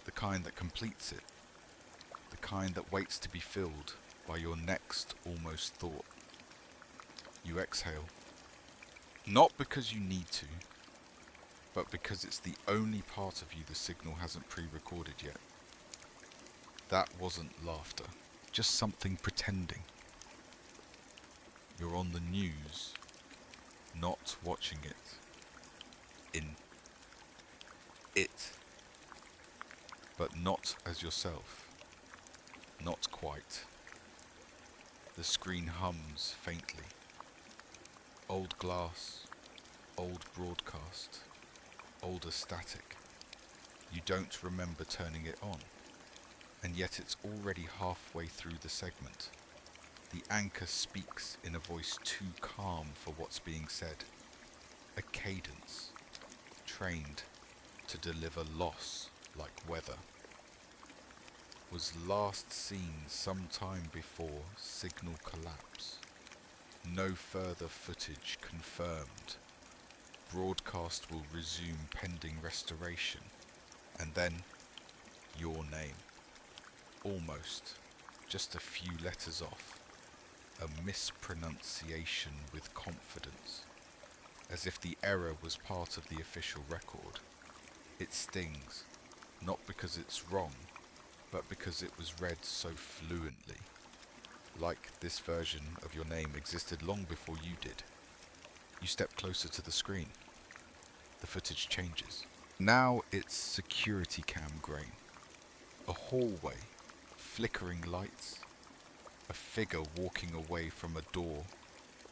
Speaker 1: The kind that completes it. the kind that waits to be filled by your next almost thought. You exhale, not because you need to, but because it's the only part of you the signal hasn't pre-recorded yet. That wasn't laughter, just something pretending. You're on the news, not watching it. In it. But not as yourself. Not quite. The screen hums faintly. Old glass, old broadcast, older static. You don't remember turning it on, and yet it's already halfway through the segment. The anchor speaks in a voice too calm for what's being said. A cadence, trained to deliver loss like weather. Was last seen sometime before signal collapse. No further footage confirmed. Broadcast will resume pending restoration. And then, your name. Almost, just a few letters off. A mispronunciation with confidence. As if the error was part of the official record. It stings, not because it's wrong, but because it was read so fluently. Like this version of your name existed long before you did. You step closer to the screen. The footage changes. Now it's security cam grain. A hallway, flickering lights. A figure walking away from a door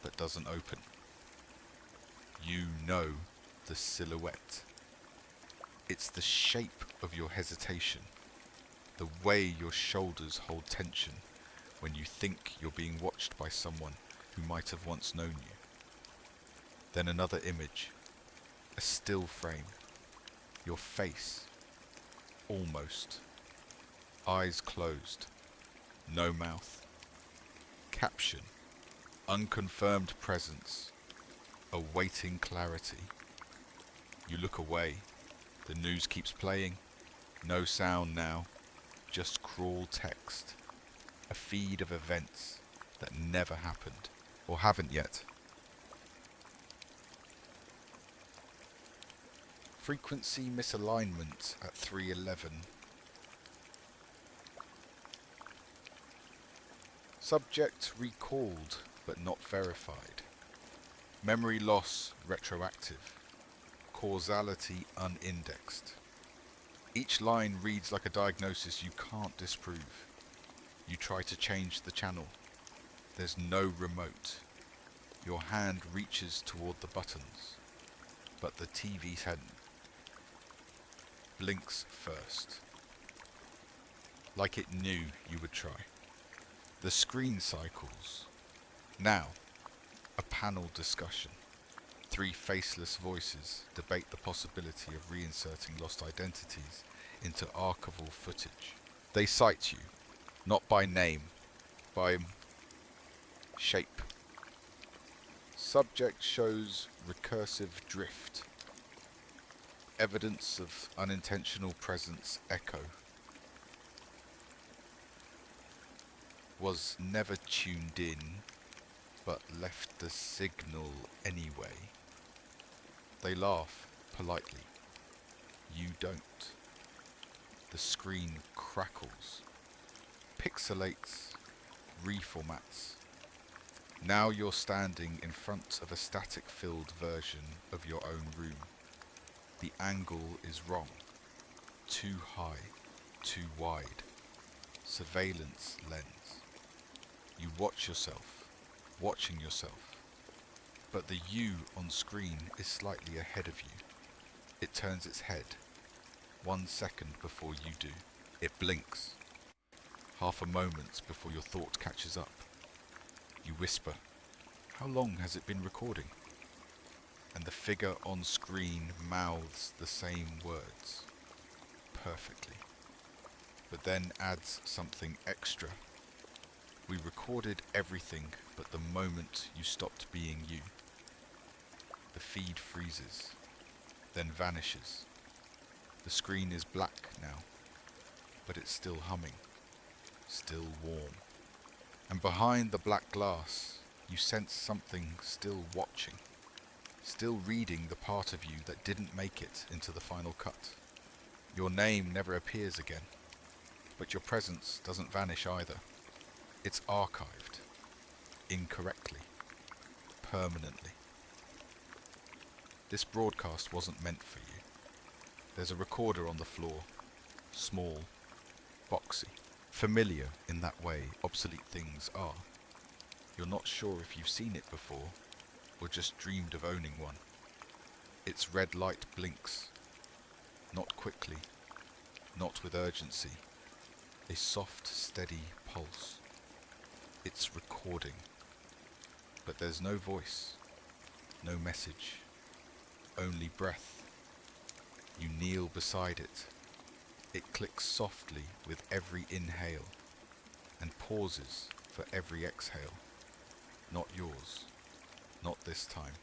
Speaker 1: that doesn't open. You know the silhouette. It's the shape of your hesitation. The way your shoulders hold tension when you think you're being watched by someone who might have once known you. Then another image, a still frame, your face, almost, eyes closed, no mouth. Caption, unconfirmed presence, awaiting clarity. You look away, the news keeps playing, no sound now, just crawl text. A feed of events that never happened, or haven't yet. Frequency misalignment at 311. Subject recalled but not verified. Memory loss retroactive. Causality unindexed. Each line reads like a diagnosis you can't disprove. You try to change the channel. There's no remote. Your hand reaches toward the buttons, but the TV's head blinks first. Like it knew you would try. The screen cycles. Now, a panel discussion. 3 faceless voices debate the possibility of reinserting lost identities into archival footage. They cite you. Not by name, by shape. Subject shows recursive drift. Evidence of unintentional presence echo. Was never tuned in, but left the signal anyway. They laugh politely. You don't. The screen crackles. Pixelates, reformats. Now you're standing in front of a static-filled version of your own room. The angle is wrong. Too high, too wide. Surveillance lens. You watch yourself, watching yourself. But the you on screen is slightly ahead of you. It turns its head, 1 second before you do. It blinks. Half a moment before your thought catches up. You whisper, "How long has it been recording?" And the figure on screen mouths the same words, perfectly, but then adds something extra. We recorded everything but the moment you stopped being you. The feed freezes, then vanishes. The screen is black now, but it's still humming. still warm. And behind the black glass, you sense something still watching, still reading the part of you that didn't make it into the final cut. Your name never appears again, but your presence doesn't vanish either. It's archived, incorrectly, permanently. This broadcast wasn't meant for you. There's a recorder on the floor, small, boxy, familiar in that way obsolete things are. You're not sure if you've seen it before, or just dreamed of owning one. Its red light blinks, not quickly, not with urgency, a soft, steady pulse. It's recording, but there's no voice, no message, only breath. You kneel beside it. It clicks softly with every inhale and pauses for every exhale. Not yours, not this time.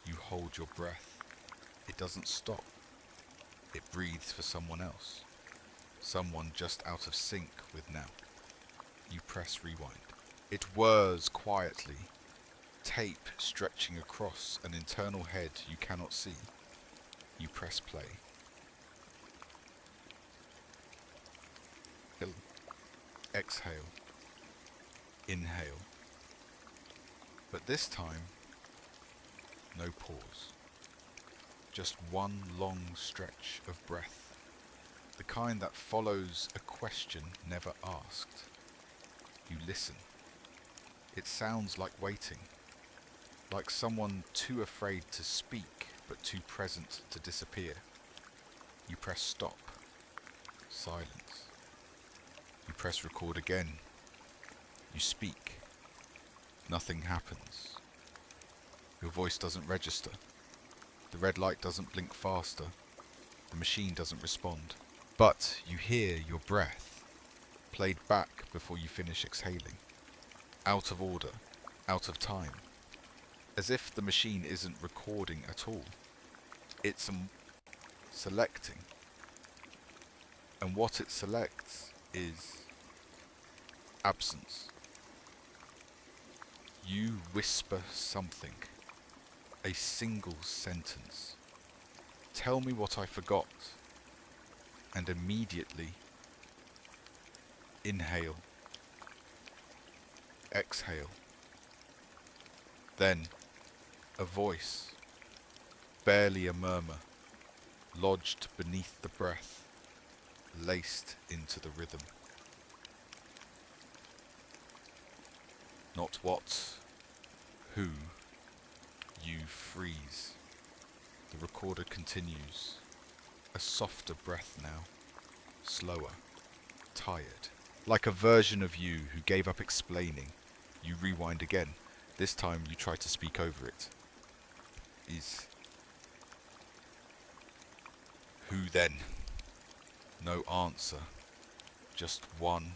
Speaker 1: You hold your breath. It doesn't stop. It breathes for someone else, someone just out of sync with now. You press rewind. It whirs quietly, tape stretching across an internal head you cannot see. You press play. Exhale. Inhale. But this time, no pause. Just one long stretch of breath. The kind that follows a question never asked. You listen. It sounds like waiting. Like someone too afraid to speak, but too present to disappear. You press stop. Silence. You press record again. You speak. Nothing happens. Your voice doesn't register. The red light doesn't blink faster. The machine doesn't respond. But you hear your breath, played back before you finish exhaling. Out of order, out of time. As if the machine isn't recording at all. It's selecting. And what it selects is absence. You whisper something, a single sentence. Tell me what I forgot. And immediately, inhale, exhale. Then, a voice, barely a murmur, lodged beneath the breath, laced into the rhythm. Not what, who, you freeze. The recorder continues, a softer breath now, slower, tired. Like a version of you who gave up explaining, you rewind again. This time you try to speak over it. Who then? No answer. Just one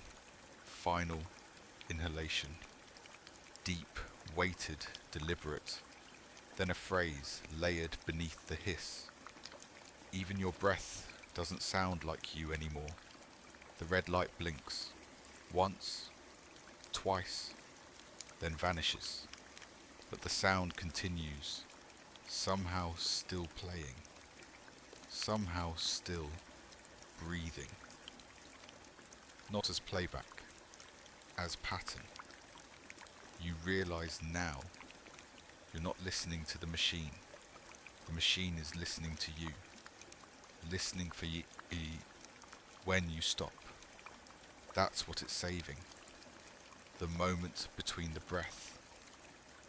Speaker 1: final inhalation. Deep, weighted, deliberate. Then a phrase layered beneath the hiss. Even your breath doesn't sound like you anymore. The red light blinks. Once, twice, then vanishes. But the sound continues, somehow still playing, somehow still breathing. Not as playback, as pattern. You realize now you're not listening to the machine. The machine is listening to you, listening for you when you stop. That's what it's saving. The moment between the breath,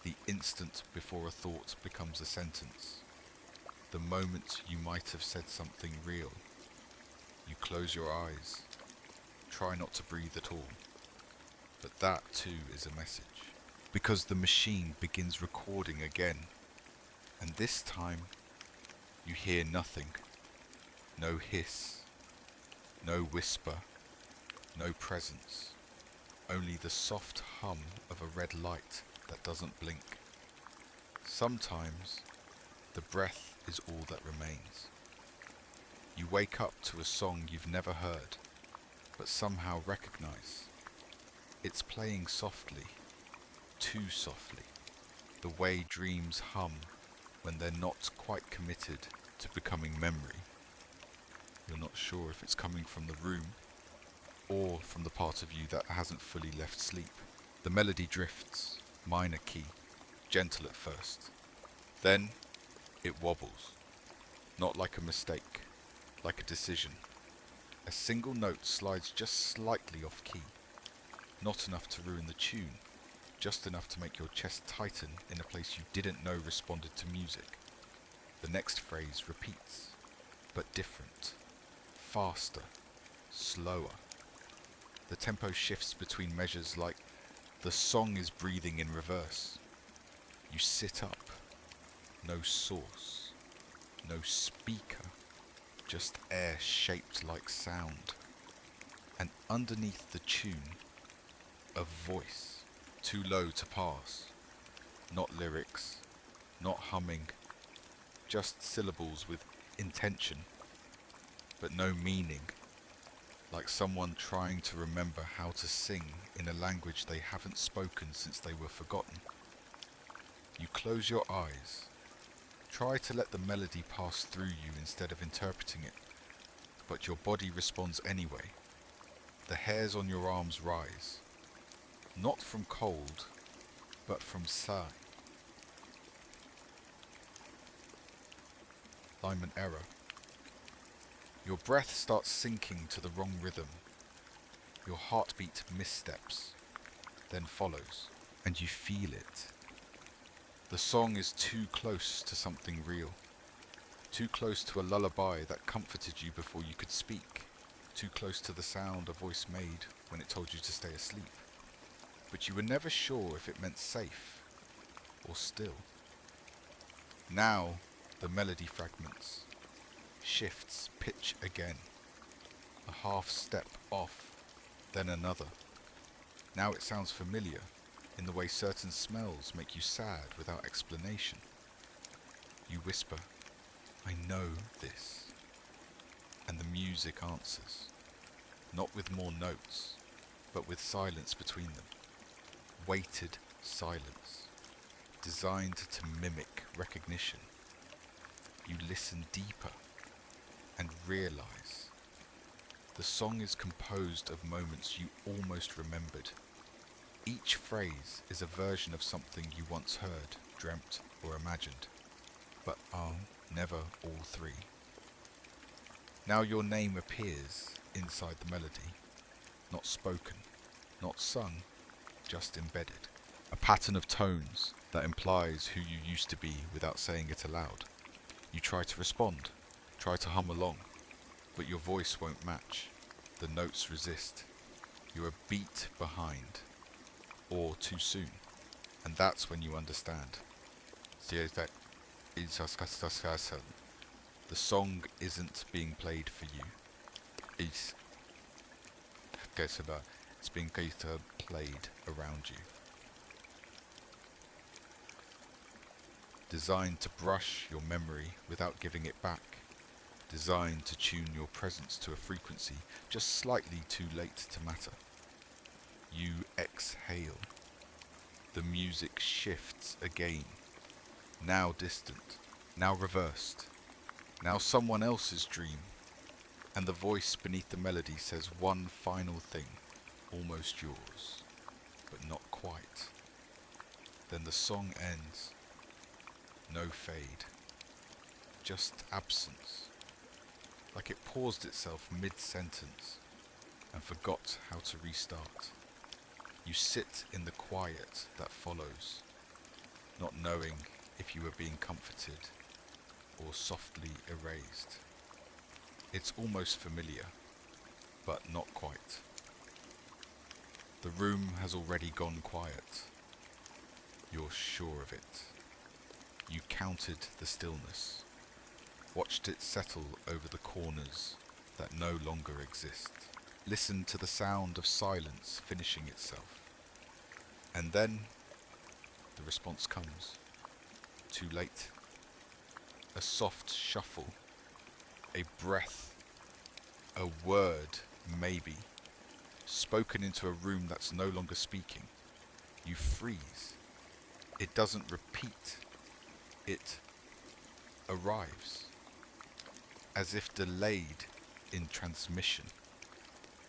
Speaker 1: the instant before a thought becomes a sentence, the moment you might have said something real. You close your eyes, try not to breathe at all, but that too is a message, because the machine begins recording again, and this time you hear nothing, no hiss, no whisper, no presence, only the soft hum of a red light that doesn't blink. Sometimes the breath is all that remains. You wake up to a song you've never heard, but somehow recognize it's playing softly, too softly, the way dreams hum when they're not quite committed to becoming memory. You're not sure if it's coming from the room or from the part of you that hasn't fully left sleep. The melody drifts, minor key, gentle at first. Then it wobbles, not like a mistake, like a decision. A single note slides just slightly off key, not enough to ruin the tune, just enough to make your chest tighten in a place you didn't know responded to music. The next phrase repeats, but different, faster, slower. The tempo shifts between measures like the song is breathing in reverse. You sit up, no source, no speaker, just air shaped like sound. And underneath the tune, a voice, too low to pass. Not lyrics, not humming, just syllables with intention, but no meaning. Like someone trying to remember how to sing in a language they haven't spoken since they were forgotten. You close your eyes. Try to let the melody pass through you instead of interpreting it, but your body responds anyway. The hairs on your arms rise, not from cold, but from sigh. Alignment error. Your breath starts sinking to the wrong rhythm. Your heartbeat missteps, then follows, and you feel it. The song is too close to something real, too close to a lullaby that comforted you before you could speak, too close to the sound a voice made when it told you to stay asleep. But you were never sure if it meant safe or still. Now the melody fragments, shifts pitch again, a half step off, then another. Now it sounds familiar, in the way certain smells make you sad without explanation. You whisper, "I know this," and the music answers, not with more notes, but with silence between them. Weighted silence, designed to mimic recognition. You listen deeper and realize the song is composed of moments you almost remembered. Each phrase is a version of something you once heard, dreamt, or imagined, but are never all three. Now your name appears inside the melody, not spoken, not sung, just embedded. A pattern of tones that implies who you used to be without saying it aloud. You try to respond, try to hum along, but your voice won't match. The notes resist. You're a beat behind, or too soon, and that's when you understand. The song isn't being played for you. It's being played around you. Designed to brush your memory without giving it back. Designed to tune your presence to a frequency just slightly too late to matter. You exhale. The music shifts again. Now distant, now reversed, now someone else's dream. And the voice beneath the melody says one final thing, almost yours, but not quite. Then the song ends. No fade, just absence. Like it paused itself mid-sentence and forgot how to restart. You sit in the quiet that follows, not knowing if you were being comforted or softly erased. It's almost familiar, but not quite. The room has already gone quiet. You're sure of it. You counted the stillness, watched it settle over the corners that no longer exist, listened to the sound of silence finishing itself. And then the response comes, too late. A soft shuffle, a breath, a word maybe, spoken into a room that's no longer speaking. You freeze. It doesn't repeat. It arrives, as if delayed in transmission,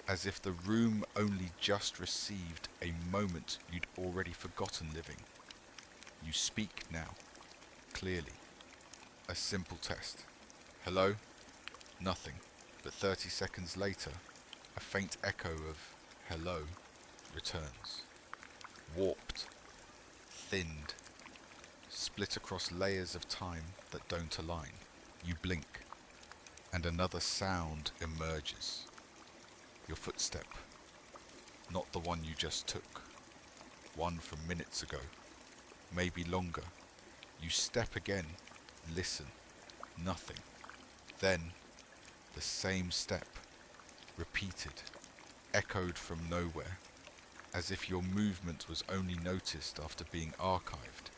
Speaker 1: as if the room only just received a moment you'd already forgotten living. You speak now, clearly. A simple test. Hello? Nothing. But 30 seconds later, a faint echo of hello returns. Warped, thinned, split across layers of time that don't align. You blink, and another sound emerges. Your footstep. Not the one you just took. One from minutes ago. Maybe longer. You step again. Listen. Nothing. Then, the same step. Repeated. Echoed from nowhere. As if your movement was only noticed after being archived.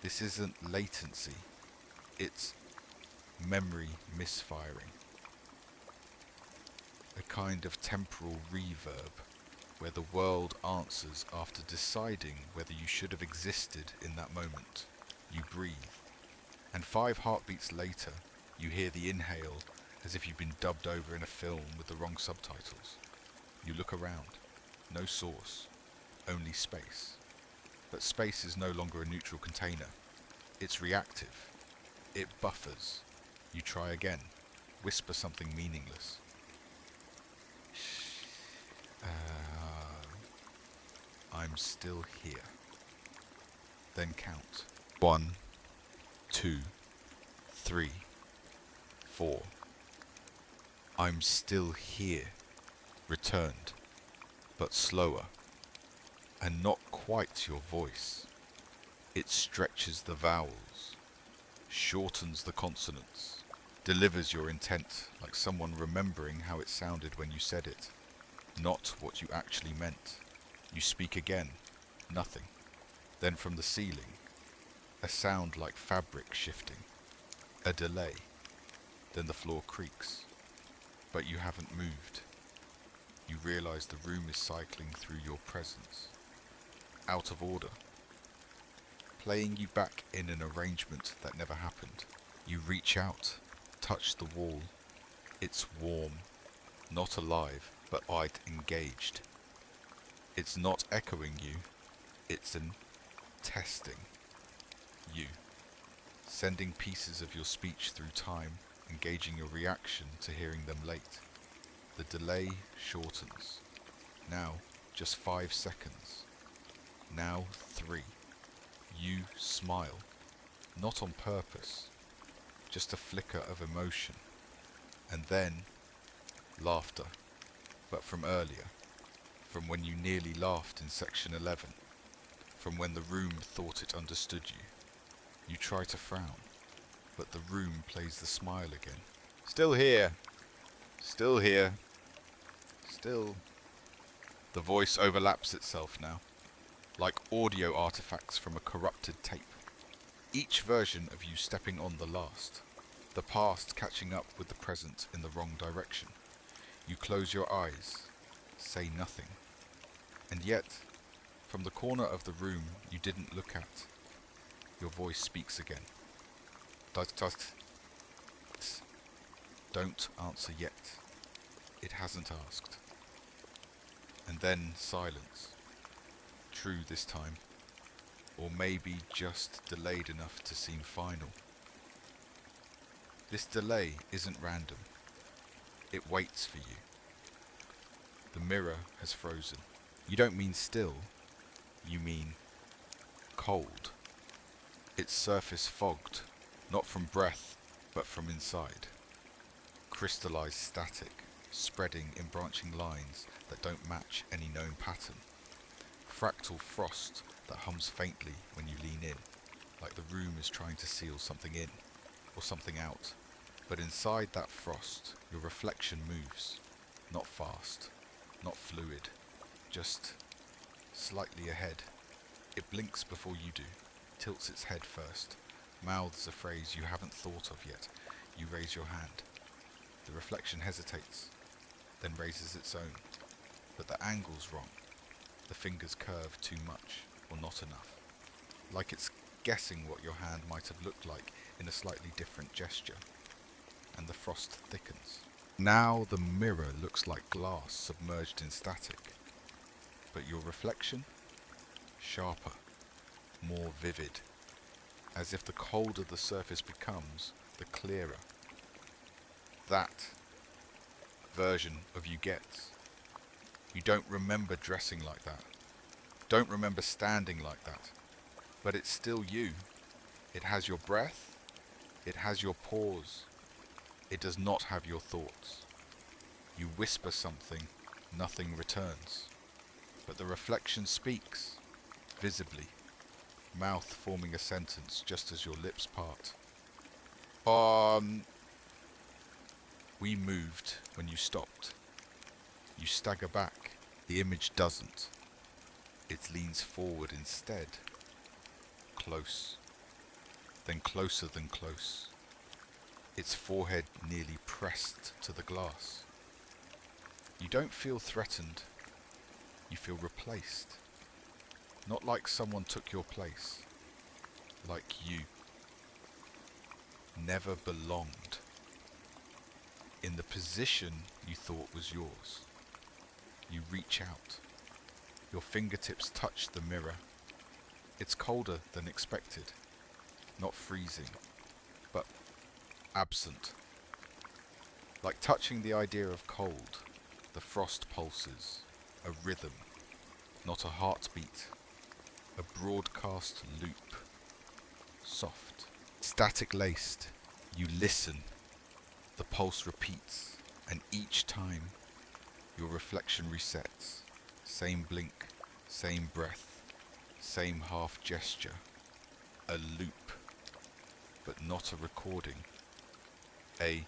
Speaker 1: This isn't latency. It's memory misfiring. A kind of temporal reverb, where the world answers after deciding whether you should have existed in that moment. You breathe, and 5 heartbeats later, you hear the inhale as if you've been dubbed over in a film with the wrong subtitles. You look around. No source, only space. But space is no longer a neutral container. It's reactive. It buffers. You try again. Whisper something meaningless. I'm still here. Then count. 1, 2, 3, 4. I'm still here. Returned, but slower. And not quite your voice. It stretches the vowels, shortens the consonants, delivers your intent like someone remembering how it sounded when you said it, not what you actually meant. You speak again, nothing. Then from the ceiling, a sound like fabric shifting, a delay. Then the floor creaks, but you haven't moved. You realize the room is cycling through your presence, out of order, playing you back in an arrangement that never happened. You reach out, touch the wall. It's warm, not alive, but quite engaged. It's not echoing you, it's an testing you, sending pieces of your speech through time, engaging your reaction to hearing them late. The delay shortens. Now, just 5 seconds. Now, 3. You smile. Not on purpose. Just a flicker of emotion. And then, laughter. But from earlier. From when you nearly laughed in section 11. From when the room thought it understood you. You try to frown. But the room plays the smile again. Still here. Still here. Still. The voice overlaps itself now, like audio artifacts from a corrupted tape. Each version of you stepping on the last, the past catching up with the present in the wrong direction. You close your eyes, say nothing. And yet, from the corner of the room you didn't look at, your voice speaks again. Don't answer yet. It hasn't asked. And then silence. True this time. Or maybe just delayed enough to seem final. This delay isn't random. It waits for you. The mirror has frozen. You don't mean still. You mean cold. Its surface fogged, not from breath, but from inside. Crystallized static, spreading in branching lines that don't match any known pattern. Fractal frost that hums faintly when you lean in, like the room is trying to seal something in, or something out. But inside that frost, your reflection moves. Not fast, not fluid, just slightly ahead. It blinks before you do, tilts its head first, mouths a phrase you haven't thought of yet. You raise your hand. The reflection hesitates, then raises its own. but the angle's wrong. The fingers curve too much, or not enough. Like it's guessing what your hand might have looked like in a slightly different gesture, and the frost thickens. Now the mirror looks like glass submerged in static, but your reflection? Sharper, more vivid, as if the colder the surface becomes, the clearer. That version of you gets. You don't remember dressing like that, don't remember standing like that, but it's still you. It has your breath, it has your pause, it does not have your thoughts. You whisper something, nothing returns, but the reflection speaks, visibly, mouth forming a sentence just as your lips part. We moved when you stopped. You stagger back. The image doesn't. It leans forward instead. Close. Then closer than close. Its forehead nearly pressed to the glass. You don't feel threatened. You feel replaced. Not like someone took your place. Like you. Never belonged. In the position you thought was yours. You reach out. Your fingertips touch the mirror. It's colder than expected. Not freezing, but absent. Like touching the idea of cold, the frost pulses, a rhythm, not a heartbeat, a broadcast loop, soft, static-laced. You listen. The pulse repeats, and each time your reflection resets. Same blink, same breath, same half gesture. A loop, but not a recording. A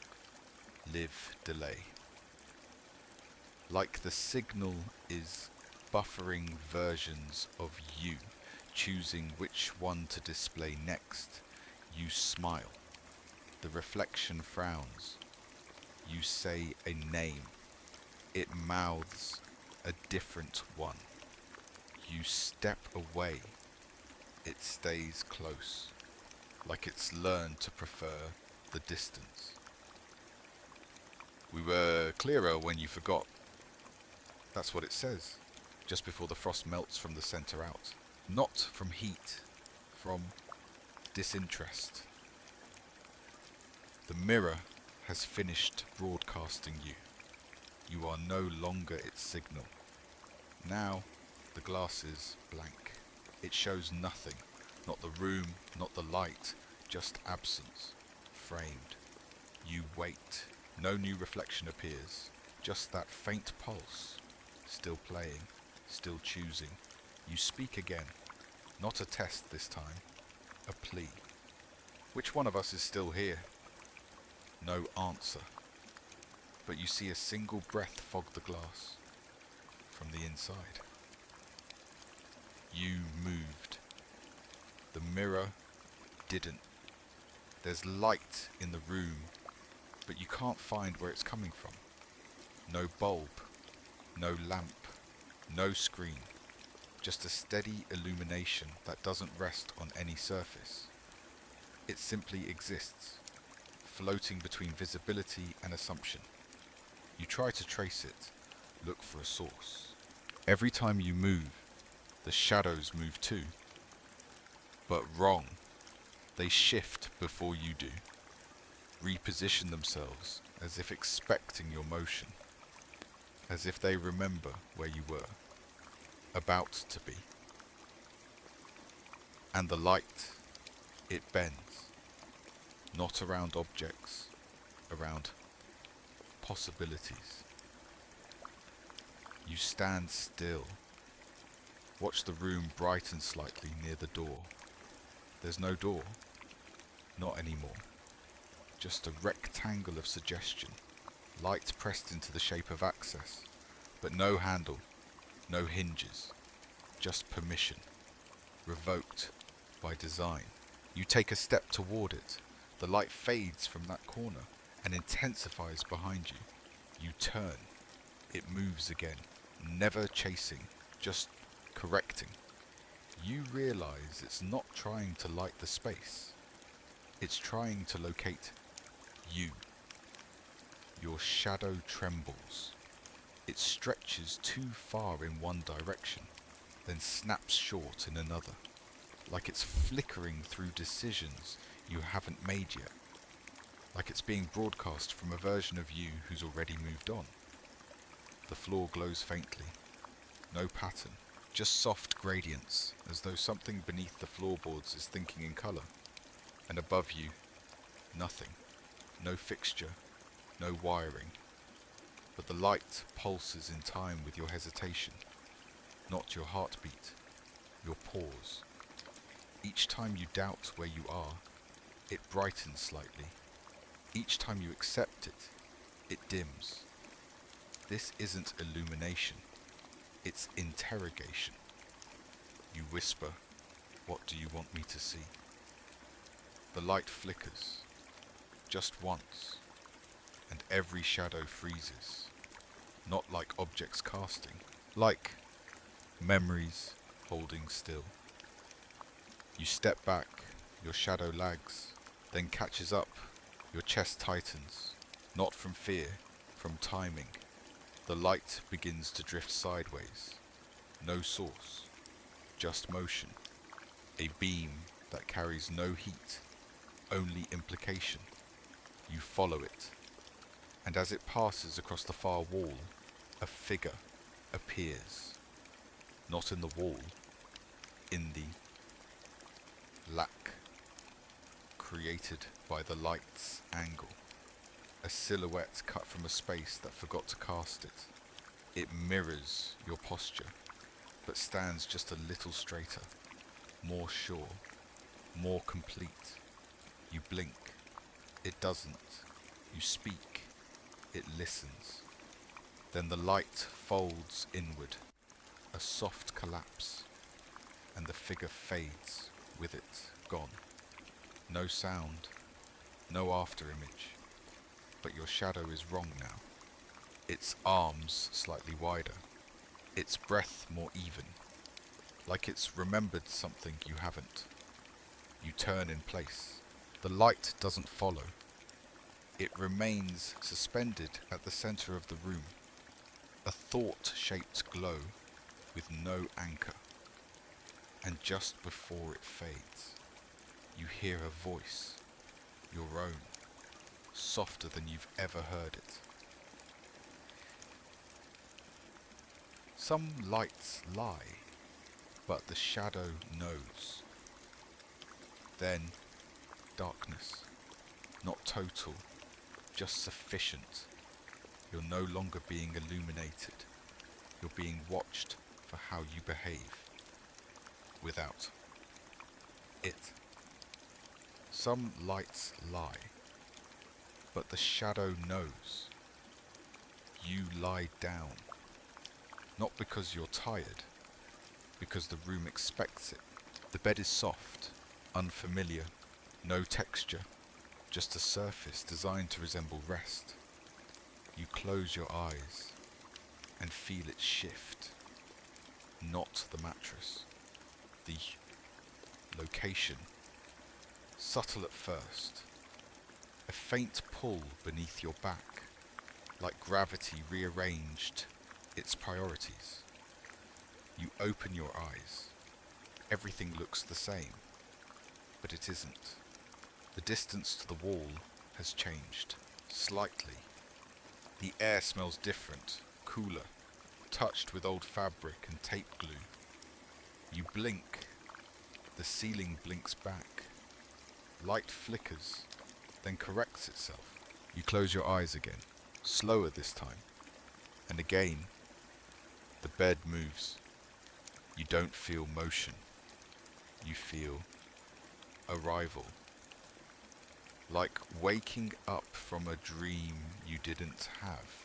Speaker 1: live delay. Like the signal is buffering versions of you, choosing which one to display next. You smile. The reflection frowns. You say a name. It mouths a different one. You step away. It stays close, like it's learned to prefer the distance. We were clearer when you forgot. That's what it says, just before the frost melts from the center out. Not from heat, from disinterest. The mirror has finished broadcasting you. You are no longer its signal. Now, the glass is blank. It shows nothing. Not the room, not the light, just absence, framed. You wait. No new reflection appears. Just that faint pulse, still playing, still choosing. You speak again. Not a test this time. A plea. Which one of us is still here? No answer. But you see a single breath fog the glass from the inside. You moved. The mirror didn't. There's light in the room, but you can't find where it's coming from. No bulb, no lamp, no screen. Just a steady illumination that doesn't rest on any surface. It simply exists, floating between visibility and assumption. You try to trace it, look for a source. Every time you move, the shadows move too. But wrong. They shift before you do. Reposition themselves as if expecting your motion. As if they remember where you were. About to be. And the light, it bends. Not around objects, around possibilities. You stand still. Watch the room brighten slightly near the door. There's no door. Not anymore. Just a rectangle of suggestion. Light pressed into the shape of access. But no handle. No hinges. Just permission. Revoked by design. You take a step toward it. The light fades from that corner and intensifies behind you. You turn. It moves again. never chasing, just correcting. You realize it's not trying to light the space. It's trying to locate you. Your shadow trembles. It stretches too far in one direction, then snaps short in another, like it's flickering through decisions you haven't made yet, like it's being broadcast from a version of you who's already moved on. The floor glows faintly. No pattern, just soft gradients, as though something beneath the floorboards is thinking in colour. And above you, nothing. No fixture, no wiring. But the light pulses in time with your hesitation, not your heartbeat, your pause. Each time you doubt where you are, it brightens slightly. Each time you accept it, it dims. This isn't illumination, it's interrogation. You whisper, "What do you want me to see?" The light flickers, just once, and every shadow freezes, not like objects casting, like memories holding still. You step back, your shadow lags, then catches up, your chest tightens, not from fear, from timing. The light begins to drift sideways. No source, just motion. A beam that carries no heat, only implication. You follow it, and as it passes across the far wall, a figure appears. Not in the wall, in the lack created by the light's angle. A silhouette cut from a space that forgot to cast it. It mirrors your posture, but stands just a little straighter, more sure, more complete. You blink, it doesn't. You speak, it listens. Then the light folds inward, a soft collapse, and the figure fades with it, gone. No sound, no afterimage. But your shadow is wrong now. Its arms slightly wider, its breath more even, like it's remembered something you haven't. You turn in place. The light doesn't follow. It remains suspended at the center of the room, a thought-shaped glow with no anchor. And just before it fades, you hear a voice, your own, softer than you've ever heard it. Some lights lie, but the shadow knows. Then, darkness, not total, just sufficient. You're no longer being illuminated. You're being watched for how you behave. Without it. Some lights lie, but the shadow knows. You lie down, not because you're tired, because the room expects it. The bed is soft, unfamiliar, no texture, just a surface designed to resemble rest. You close your eyes and feel it shift, not the mattress, the location. Subtle at first, a faint pull beneath your back, like gravity rearranged its priorities. You open your eyes. Everything looks the same, but it isn't. The distance to the wall has changed, slightly. The air smells different, cooler, touched with old fabric and tape glue. You blink. The ceiling blinks back. Light flickers, then corrects itself. You close your eyes again, slower this time. And again, the bed moves. You don't feel motion. You feel arrival. Like waking up from a dream you didn't have,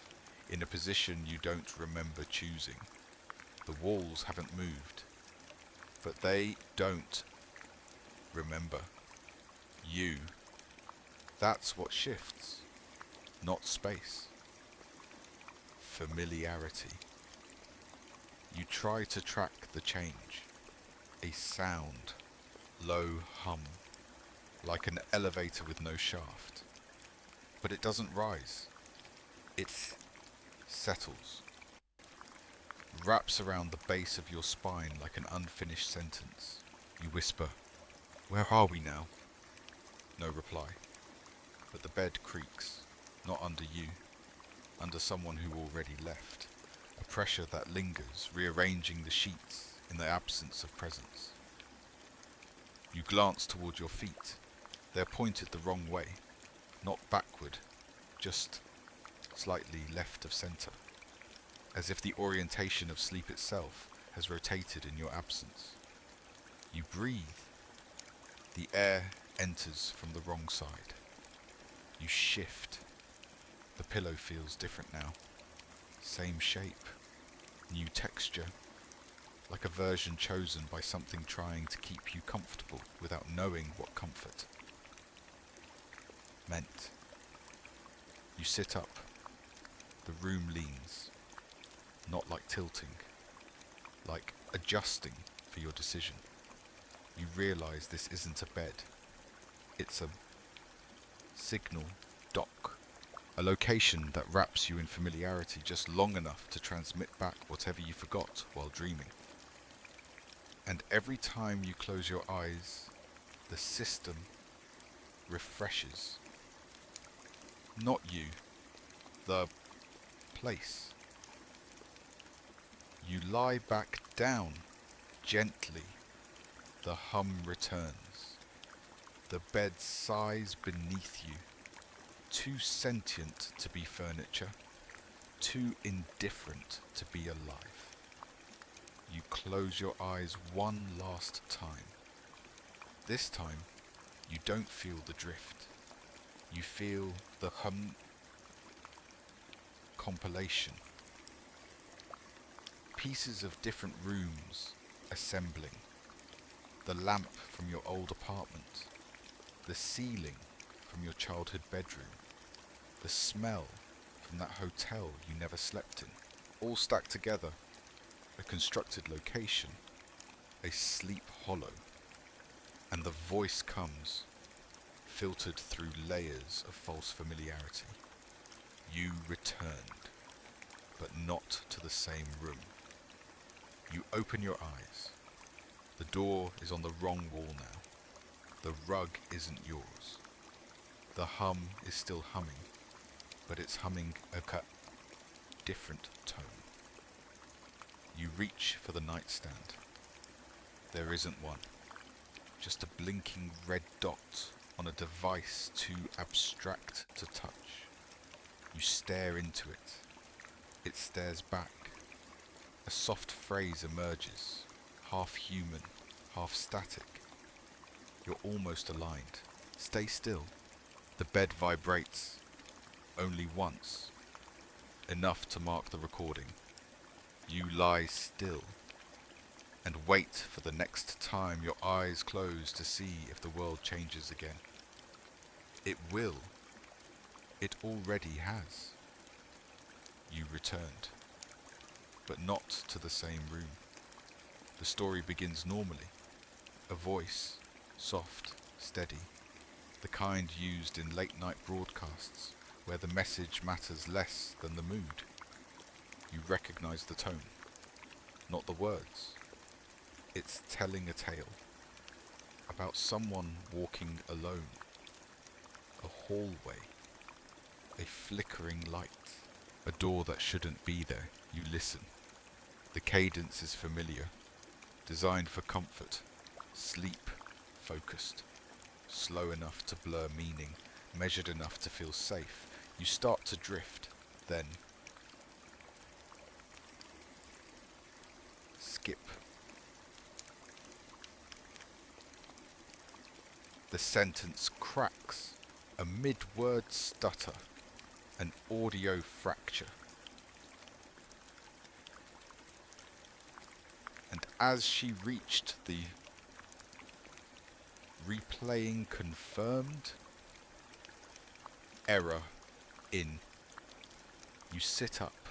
Speaker 1: in a position you don't remember choosing. The walls haven't moved, but they don't remember. You. That's what shifts, not space. Familiarity. You try to track the change. A sound, low hum, like an elevator with no shaft. But it doesn't rise. It settles. Wraps around the base of your spine like an unfinished sentence. You whisper, "Where are we now?" No reply. But the bed creaks, not under you, under someone who already left. A pressure that lingers, rearranging the sheets in the absence of presence. You glance toward your feet. They're pointed the wrong way, not backward, just slightly left of center, as if the orientation of sleep itself has rotated in your absence. You breathe. The air enters from the wrong side. You shift. The pillow feels different now. Same shape, new texture, like a version chosen by something trying to keep you comfortable without knowing what comfort meant. You sit up. The room leans, not like tilting, like adjusting for your decision. You realize this isn't a bed. It's a signal dock, a location that wraps you in familiarity just long enough to transmit back whatever you forgot while dreaming. And every time you close your eyes, the system refreshes. Not you, the place. You lie back down, gently. The hum returns. The bed sighs beneath you, too sentient to be furniture, too indifferent to be alive. You close your eyes one last time. This time, you don't feel the drift. You feel the hum compilation. Pieces of different rooms assembling. The lamp from your old apartment. The ceiling from your childhood bedroom. The smell from that hotel you never slept in. All stacked together. A constructed location. A sleep hollow. And the voice comes, filtered through layers of false familiarity. You returned, but not to the same room. You open your eyes. The door is on the wrong wall now. The rug isn't yours. The hum is still humming, but it's humming a different tone. You reach for the nightstand. There isn't one. Just a blinking red dot on a device too abstract to touch. You stare into it. It stares back. A soft phrase emerges, half human, half static. You're almost aligned. Stay still. The bed vibrates. Only once. Enough to mark the recording. You lie still and wait for the next time your eyes close to see if the world changes again. It will. It already has. You returned, but not to the same room. The story begins normally. A voice, soft, steady, the kind used in late-night broadcasts where the message matters less than the mood. You recognize the tone, not the words. It's telling a tale about someone walking alone, a hallway, a flickering light, a door that shouldn't be there. You listen. The cadence is familiar, designed for comfort, sleep focused, slow enough to blur meaning, measured enough to feel safe. You start to drift, then skip. The sentence cracks, a mid-word stutter, an audio fracture. And as she reached the replaying confirmed error you sit up.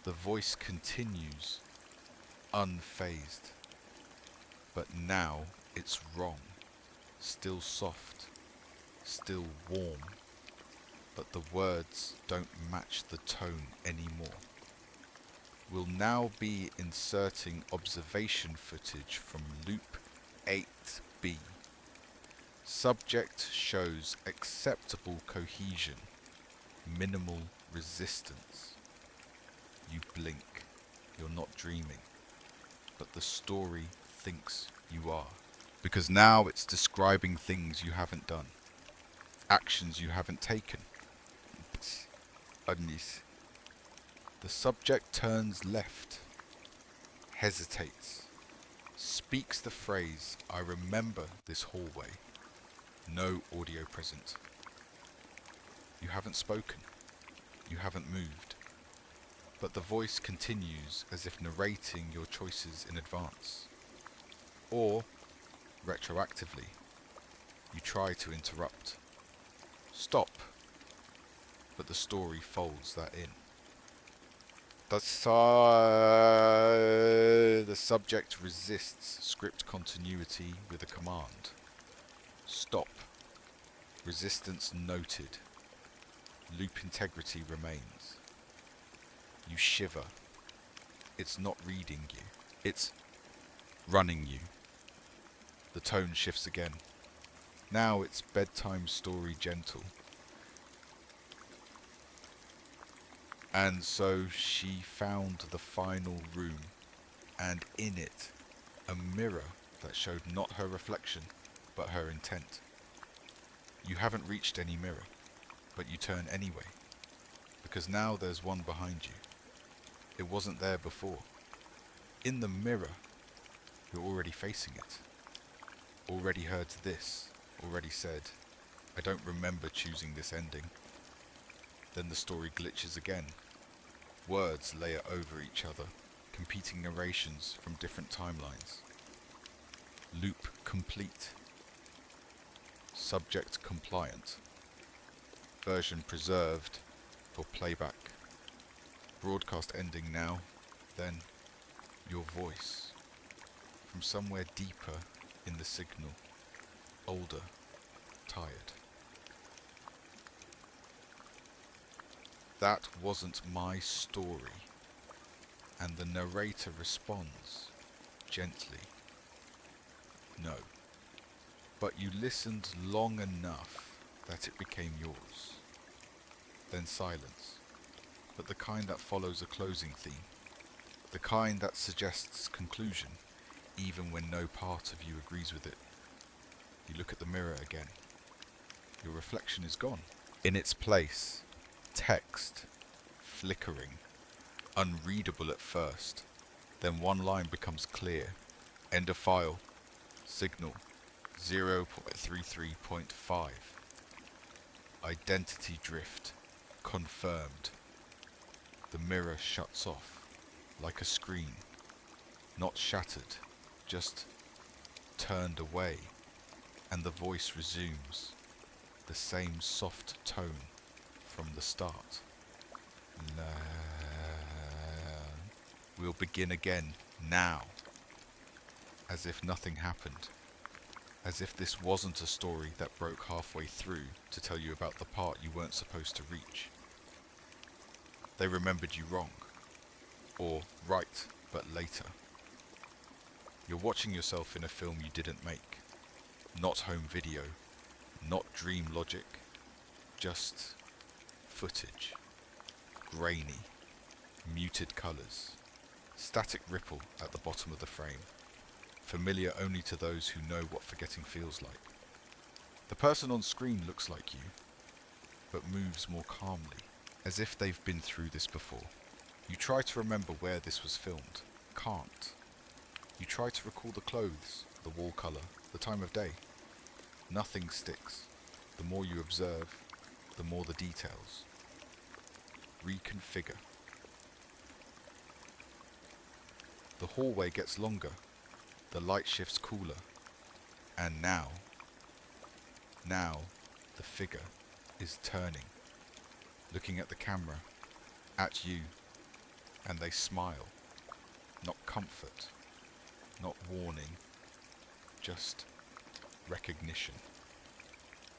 Speaker 1: The voice continues, unfazed. But now it's wrong. Still soft, still warm, but the words don't match the tone anymore. We'll now be inserting observation footage from loop 8B. Subject shows acceptable cohesion, minimal resistance. You blink, you're not dreaming, but the story thinks you are. Because now it's describing things you haven't done, actions you haven't taken. Underneath. The subject turns left, hesitates, speaks the phrase, "I remember this hallway." No audio present. You haven't spoken. You haven't moved. But the voice continues as if narrating your choices in advance. Or, retroactively, you try to interrupt. Stop. But the story folds that in. The subject resists script continuity with a command. Stop. Resistance noted. Loop integrity remains. You shiver. It's not reading you. It's running you. The tone shifts again. Now it's bedtime story gentle. And so she found the final room, and in it, a mirror that showed not her reflection, but her intent. You haven't reached any mirror, but you turn anyway, because now there's one behind you. It wasn't there before. In the mirror, you're already facing it. Already heard this, already said, "I don't remember choosing this ending." Then the story glitches again. Words layer over each other, competing narrations from different timelines. Loop complete. Subject compliant. Version preserved for playback. Broadcast ending now, then your voice. From somewhere deeper in the signal. Older, tired. That wasn't my story. And the narrator responds, gently. No. But you listened long enough that it became yours. Then silence. But the kind that follows a closing theme. The kind that suggests conclusion, even when no part of you agrees with it. You look at the mirror again. Your reflection is gone. In its place, text, flickering, unreadable at first. Then one line becomes clear. End of file. Signal 0.33.5. Identity drift. Confirmed. The mirror shuts off, like a screen. Not shattered, just turned away. And the voice resumes. The same soft tone from the start. We'll begin again, now. As if nothing happened. As if this wasn't a story that broke halfway through to tell you about the part you weren't supposed to reach. They remembered you wrong. Or right, but later. You're watching yourself in a film you didn't make. Not home video. Not dream logic. Just footage. Grainy. Muted colours. Static ripple at the bottom of the frame. Familiar only to those who know what forgetting feels like. The person on screen looks like you, but moves more calmly, as if they've been through this before. You try to remember where this was filmed. Can't. You try to recall the clothes, the wall colour, the time of day. Nothing sticks. The more you observe, the more the details. Reconfigure. The hallway gets longer. The light shifts cooler. And now, the figure is turning, looking at the camera, at you, and they smile. Not comfort, not warning, just recognition.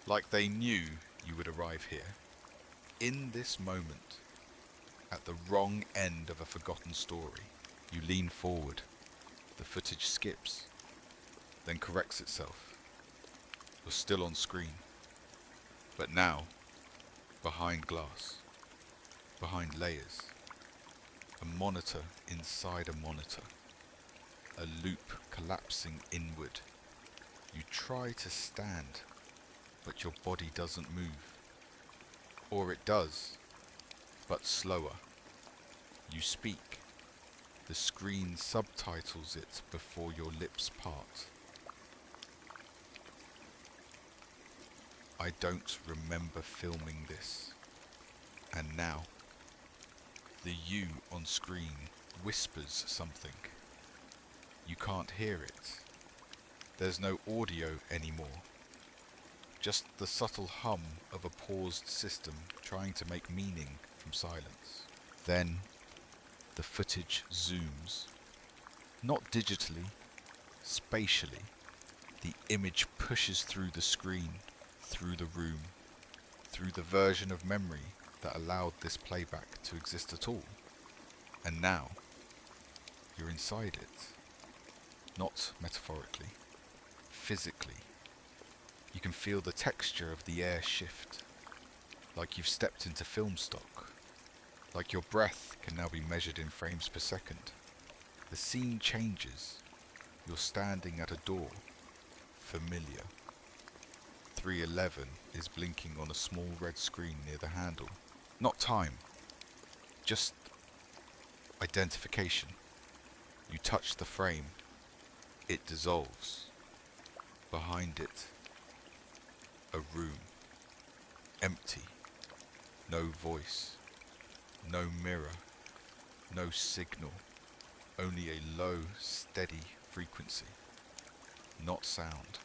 Speaker 1: Like they knew you would arrive here, in this moment, at the wrong end of a forgotten story. You lean forward, the footage skips, then corrects itself. You're still on screen, but now, behind glass, behind layers, a monitor inside a monitor, a loop collapsing inward. You try to stand, but your body doesn't move. Or it does, but slower. You speak. The screen subtitles it before your lips part. I don't remember filming this. And now, the you on screen whispers something. You can't hear it. There's no audio anymore. Just the subtle hum of a paused system trying to make meaning from silence. Then, the footage zooms. Not digitally, spatially. The image pushes through the screen, through the room, through the version of memory that allowed this playback to exist at all. And now, you're inside it. Not metaphorically, physically. You can feel the texture of the air shift, like you've stepped into film stock, like your breath can now be measured in frames per second. The scene changes. You're standing at a door, familiar. 311 is blinking on a small red screen near the handle. Not time, just identification. You touch the frame, it dissolves. Behind it, a room, empty, no voice, no mirror, no signal, only a low, steady frequency, not sound,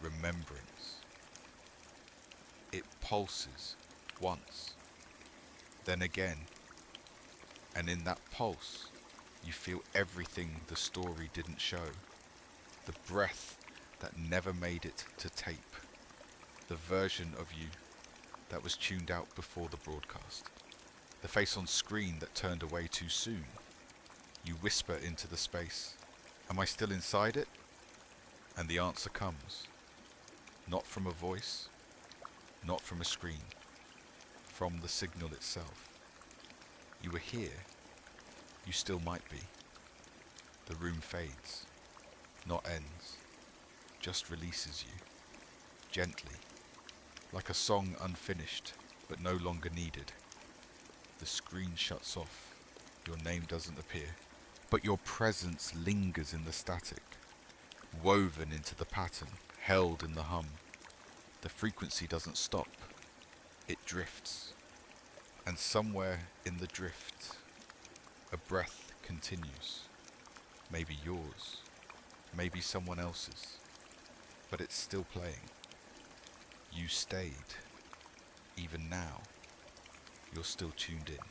Speaker 1: remembrance. It pulses once, then again, and in that pulse, you feel everything the story didn't show. The breath that never made it to tape. The version of you that was tuned out before the broadcast. The face on screen that turned away too soon. You whisper into the space, am I still inside it? And the answer comes. Not from a voice, not from a screen, from the signal itself. You were here. You still might be. The room fades, not ends, just releases you, gently, like a song unfinished, but no longer needed. The screen shuts off, your name doesn't appear, but your presence lingers in the static, woven into the pattern, held in the hum. The frequency doesn't stop, it drifts, and somewhere in the drift, a breath continues. Maybe yours, maybe someone else's, but it's still playing. You stayed. Even now, you're still tuned in.